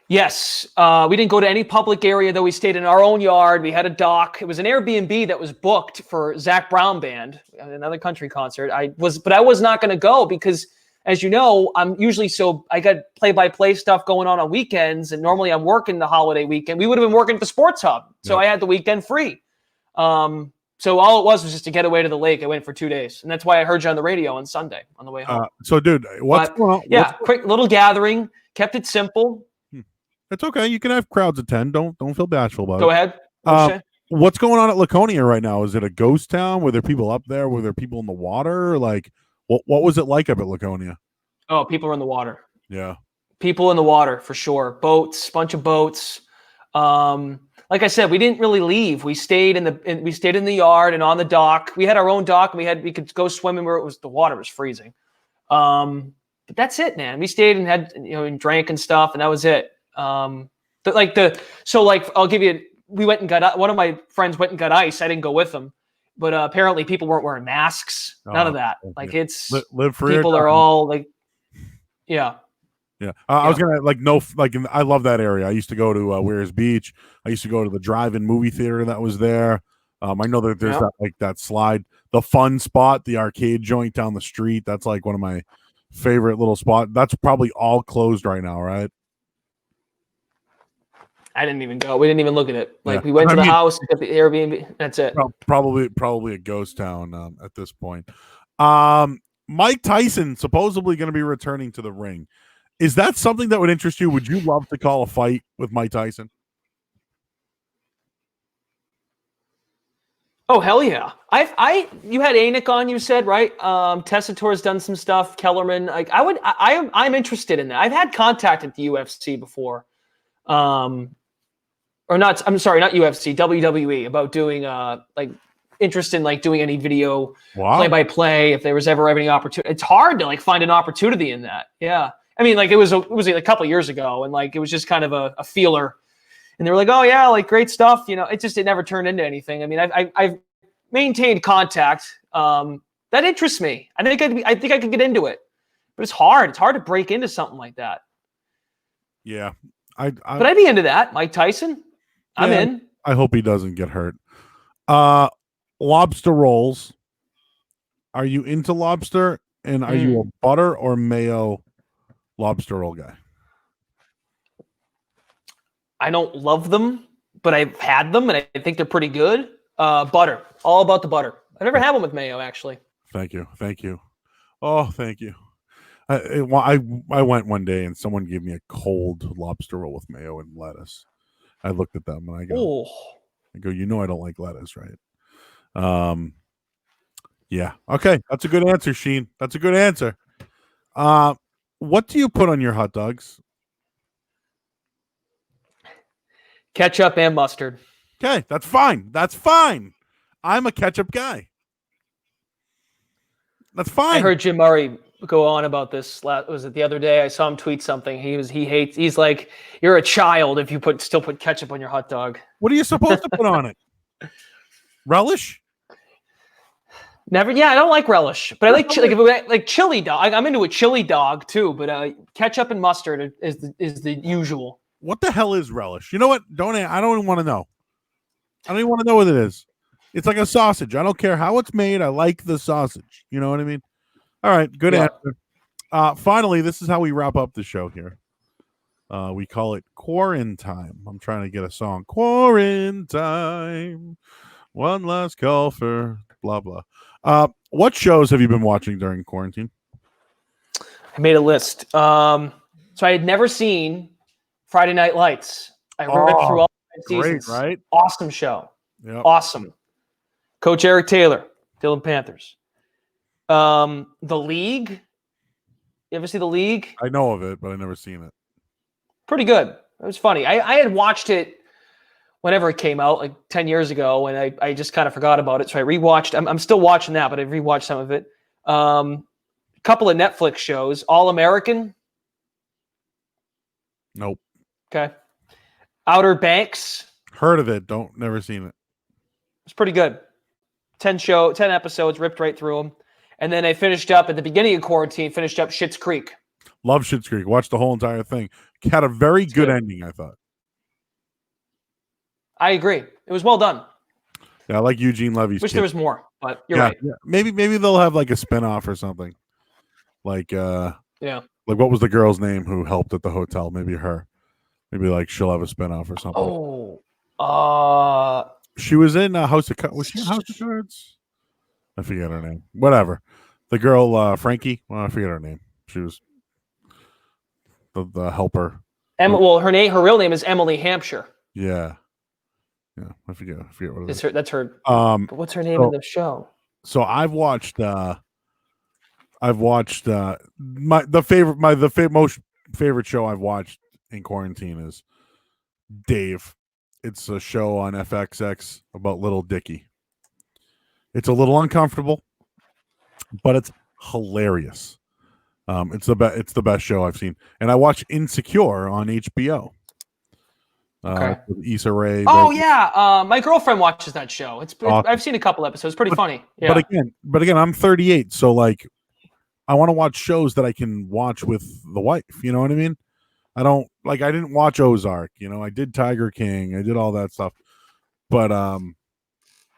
Yes. We didn't go to any public area, though. We stayed in our own yard. We had a dock. It was an Airbnb that was booked for Zach Brown Band, another country concert. But I was not going to go because, as you know, I got play-by-play stuff going on weekends, and normally I'm working the holiday weekend. We would have been working at the Sports Hub, so I had the weekend free. So all it was just to get away to the lake. I went for 2 days, and that's why I heard you on the radio on Sunday on the way home. So, dude, what's going on? Quick little gathering. Kept it simple. It's okay. You can have crowds attend. Don't feel bashful about it. Go ahead. What's going on at Laconia right now? Is it a ghost town? Were there people up there? Were there people in the water? Like, what was it like up at Laconia? Oh, people are in the water. Yeah. People in the water for sure. Boats, bunch of boats. Like I said, we didn't really leave. We stayed in the yard and on the dock. We had our own dock. We could go swimming where the water was freezing. But that's it, man. We stayed and had and drank and stuff, and that was it. I'll give you. We went and got. One of my friends went and got ice. I didn't go with them, but apparently people weren't wearing masks. None of that. Like it's live for people are all like, yeah. Yeah, I was gonna I love that area. I used to go to Where's Beach. I used to go to the drive-in movie theater that was there. I know that there's that slide, the fun spot, the arcade joint down the street. That's like one of my favorite little spots. That's probably all closed right now, right? I didn't even go. We didn't even look at it. We went to the house, got the Airbnb. That's it. Probably a ghost town at this point. Mike Tyson supposedly going to be returning to the ring. Is that something that would interest you? Would you love to call a fight with Mike Tyson? Oh hell yeah! You had Anik on. You said right. Tessitore's done some stuff. Kellerman. Like I'm interested in that. I've had contact at the UFC before, or not. I'm sorry, not UFC. WWE about doing like interest in like doing any video play Wow. by play if there was ever any opportunity. It's hard to like find an opportunity in that. Yeah, I mean like it was a couple years ago, and like it was just kind of a feeler. And they were like, "Oh yeah, like great stuff." It never turned into anything. I mean, I've maintained contact. That interests me. I think I could get into it, but it's hard. It's hard to break into something like that. Yeah. But I'd be into that. Mike Tyson, I'm yeah, in. I hope he doesn't get hurt. Lobster rolls. Are you into lobster? And are you a butter or mayo lobster roll guy? I don't love them, but I've had them and I think they're pretty good. Butter, all about the butter. I've never had one with mayo, actually. Thank you. Oh, thank you. I went one day and someone gave me a cold lobster roll with mayo and lettuce. I looked at them and I go, I don't like lettuce, right? Yeah. Okay, that's a good answer, Sheen. That's a good answer. What do you put on your hot dogs? Ketchup and mustard. Okay, that's fine. That's fine. I'm a ketchup guy. That's fine. I heard Jim Murray go on about this. Was it the other day? I saw him tweet something. He's like, you're a child if you still put ketchup on your hot dog. What are you supposed to put on it? Relish? Never. Yeah, I don't like relish, but I like chili dog. I'm into a chili dog too, but ketchup and mustard is the usual. What the hell is relish? You know what? I don't even want to know. I don't even want to know what it is. It's like a sausage. I don't care how it's made. I like the sausage. You know what I mean? All right. Good answer. Finally, this is how we wrap up the show here. We call it Quarantine. I'm trying to get a song. Quarantine. One last call for blah, blah. What shows have you been watching during quarantine? I made a list. So I had never seen Friday Night Lights. I read through all 5 seasons. Great, right? Awesome show. Yep. Awesome. Coach Eric Taylor, Dillon Panthers. The League. You ever see The League? I know of it, but I've never seen it. Pretty good. It was funny. I had watched it whenever it came out, like 10 years ago, and I just kind of forgot about it. So I rewatched. I'm still watching that, but I rewatched some of it. A couple of Netflix shows. All American. Nope. Okay. Outer Banks. Heard of it. Never seen it. It's pretty good. 10 episodes, ripped right through them. And then I finished up at the beginning of quarantine, finished up Schitt's Creek. Love Schitt's Creek. Watched the whole entire thing. Had a very good ending, I thought. I agree. It was well done. Yeah, I like Eugene Levy's Wish kid. there was more, but you're right. Yeah. Maybe they'll have like a spinoff or something. Like yeah. Like what was the girl's name who helped at the hotel? Maybe her. Maybe like she'll have a spinoff or something. She was in House of Cards. Was she in House of Cards? I forget her name. Whatever. The girl, Frankie. Well, I forget her name. She was the helper. Well, her real name is Emily Hampshire. Yeah. Yeah. I forget what it is. That's her. But what's her name in the show? So I've watched most favorite show I've watched in quarantine is Dave. It's a show on FXX about Little Dicky. It's a little uncomfortable, but it's hilarious. It's the best show I've seen. And I watch Insecure on HBO. Okay. With Issa Rae. Oh yeah, my girlfriend watches that show. Awesome. I've seen a couple episodes. Pretty funny. Yeah. But again, I'm 38, so like, I want to watch shows that I can watch with the wife. You know what I mean? I didn't watch Ozark. I did Tiger King. I did all that stuff. But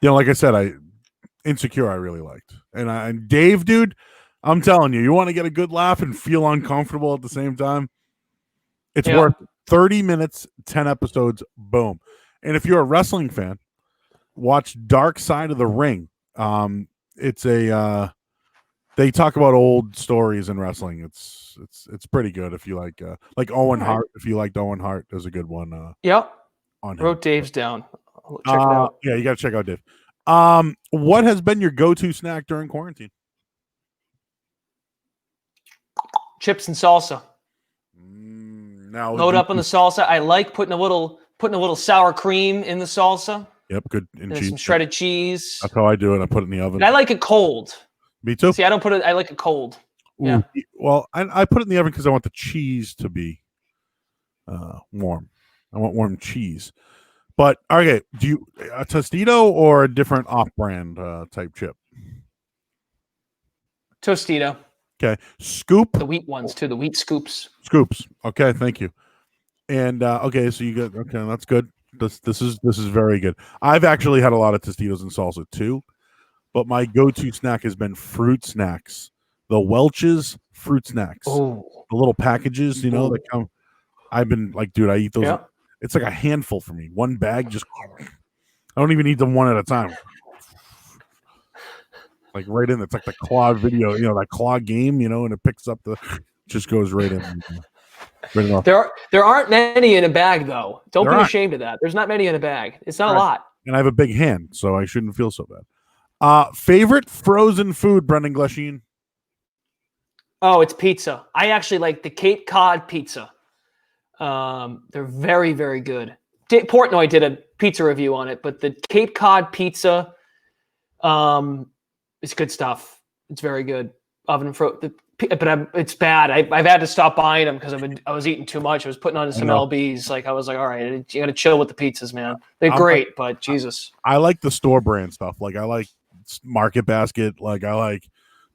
like I said, Insecure I really liked. And Dave, dude, I'm telling you, you want to get a good laugh and feel uncomfortable at the same time. It's worth 30 minutes, 10 episodes, boom. And if you're a wrestling fan, watch Dark Side of the Ring. It's they talk about old stories in wrestling. It's pretty good if you like Owen Hart. If you liked Owen Hart, there's a good one. Yep. On wrote Dave's down. Check it out. Yeah, you got to check out Dave. What has been your go-to snack during quarantine? Chips and salsa. Now Load up on the salsa. I like putting a little sour cream in the salsa. Yep, good. And some shredded cheese. That's how I do it. I put it in the oven. And I like it cold. Me too. See, I don't put it. I like it cold. Ooh, yeah. Well, I put it in the oven because I want the cheese to be warm. I want warm cheese. But okay, do you a Tostito or a different off-brand type chip? Tostito. Okay, Scoop. The wheat ones too. The wheat scoops. Scoops. Okay, thank you. And okay, so you got that's good. This is very good. I've actually had a lot of Tostitos and salsa too, but my go-to snack has been fruit snacks. The Welch's fruit snacks. Oh, the little packages, that come. I've been like, dude, I eat those. Yeah. It's like a handful for me. One bag, just I don't even eat them one at a time. Like right in, it's like the claw video, that claw game, and it picks up just goes right in. Right off. There aren't many in a bag though. Don't be ashamed of that. There's not many in a bag. It's not a lot. And I have a big hand, so I shouldn't feel so bad. Favorite frozen food, Brendan Glasheen? Oh, it's pizza. I actually like the Cape Cod pizza. They're very, very good. Portnoy did a pizza review on it, but the Cape Cod pizza, it's good stuff. It's very good. But it's bad. I've had to stop buying them because I was eating too much. I was putting on some lbs. Like I was like, all right, you got to chill with the pizzas, man. They're great, but Jesus. I like the store brand stuff. Like I like Market Basket. Like I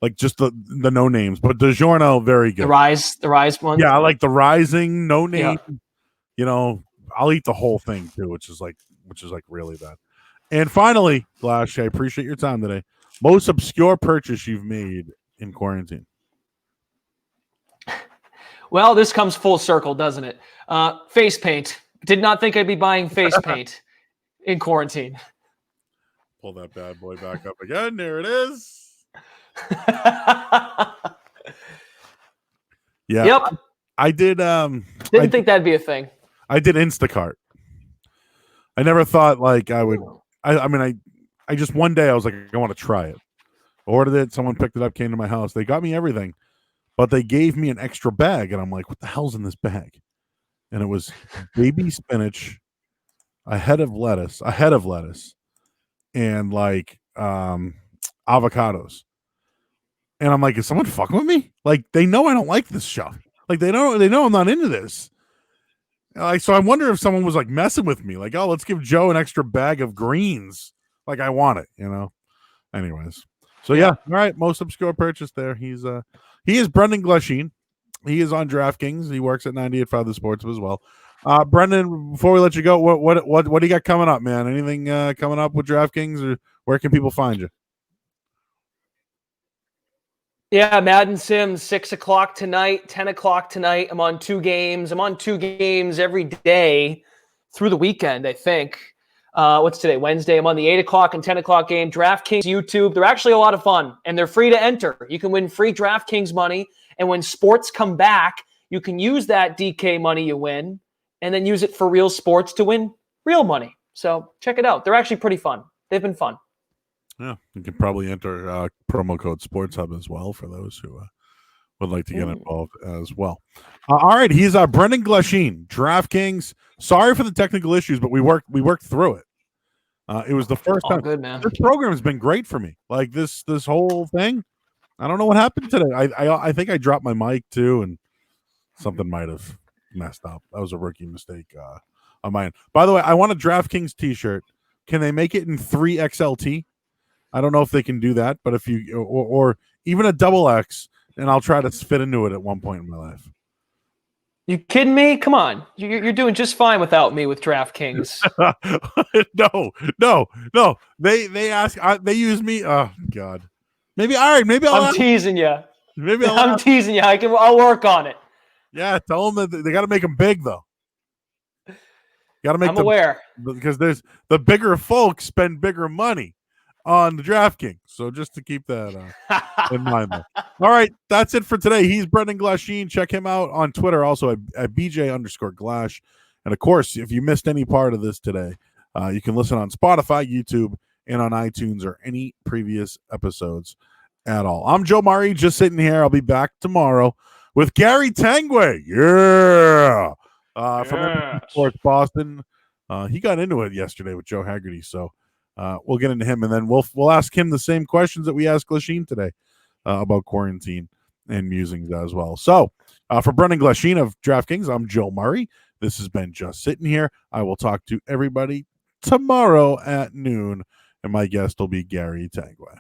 like just the no names, but DiGiorno very good. The rise one. Yeah, I like the rising no name. Yeah. I'll eat the whole thing too, which is like really bad. And finally, Glash, I appreciate your time today. Most obscure purchase you've made in quarantine? Well, this comes full circle, doesn't it? Face paint. Did not think I'd be buying face paint in quarantine. Pull that bad boy back up again. There it is. Yeah. Yep. I did. Didn't think that'd be a thing. I did Instacart. I never thought like I would. I just one day I was like, I want to try it. Ordered it. Someone picked it up, came to my house. They got me everything, but they gave me an extra bag, and I'm like, what the hell's in this bag? And it was baby spinach, a head of lettuce, and like avocados. And I'm like, is someone fucking with me? Like, they know I don't like this stuff. Like, they know I'm not into this. Like, so I wonder if someone was like messing with me. Like, oh, let's give Joe an extra bag of greens. Like, I want it, Anyways, so yeah, all right. Most obscure purchase there. He is Brendan Glasheen. He is on DraftKings. He works at 98.5 The Sports as well. Brendan, before we let you go, what do you got coming up, man? Anything coming up with DraftKings, or where can people find you? Yeah, Madden Sims, 6 o'clock tonight, 10 o'clock tonight. I'm on 2 games. I'm on 2 games every day through the weekend, I think. What's today? Wednesday. I'm on the 8 o'clock and 10 o'clock game. DraftKings YouTube. They're actually a lot of fun, and they're free to enter. You can win free DraftKings money, and when sports come back, you can use that DK money you win and then use it for real sports to win real money. So check it out. They're actually pretty fun. They've been fun. Yeah, you can probably enter promo code SportsHub as well for those who would like to get involved as well. All right, he's Brendan Glasheen, DraftKings. Sorry for the technical issues, but we worked through it. It was the first time. Good, man. This program has been great for me. Like this whole thing. I don't know what happened today. I think I dropped my mic too, and something might have messed up. That was a rookie mistake on my end. By the way, I want a DraftKings T-shirt. Can they make it in 3XLT? I don't know if they can do that, but if you or even a double X, and I'll try to fit into it at one point in my life. You kidding me? Come on, you're doing just fine without me with DraftKings. No. They ask. They use me. Oh God. Maybe all right. Maybe I'm teasing you. Maybe I'm teasing you. I'll work on it. Yeah, tell them that they got to make them big though. Got to make. I'm aware because there's the bigger folks spend bigger money on the DraftKings. So just to keep that in mind. Though. All right, that's it for today. He's Brendan Glasheen. Check him out on Twitter, also at BJ_Glash. And of course, if you missed any part of this today, you can listen on Spotify, YouTube, and on iTunes or any previous episodes at all. I'm Joe Murray, just sitting here. I'll be back tomorrow with Gary Tanguay. Yeah. From Sports Boston. He got into it yesterday with Joe Haggerty, so we'll get into him, and then we'll ask him the same questions that we asked Glasheen today about quarantine and musings as well. So for Brendan Glasheen of DraftKings, I'm Joe Murray. This has been Just Sitting Here. I will talk to everybody tomorrow at noon, and my guest will be Gary Tanguay.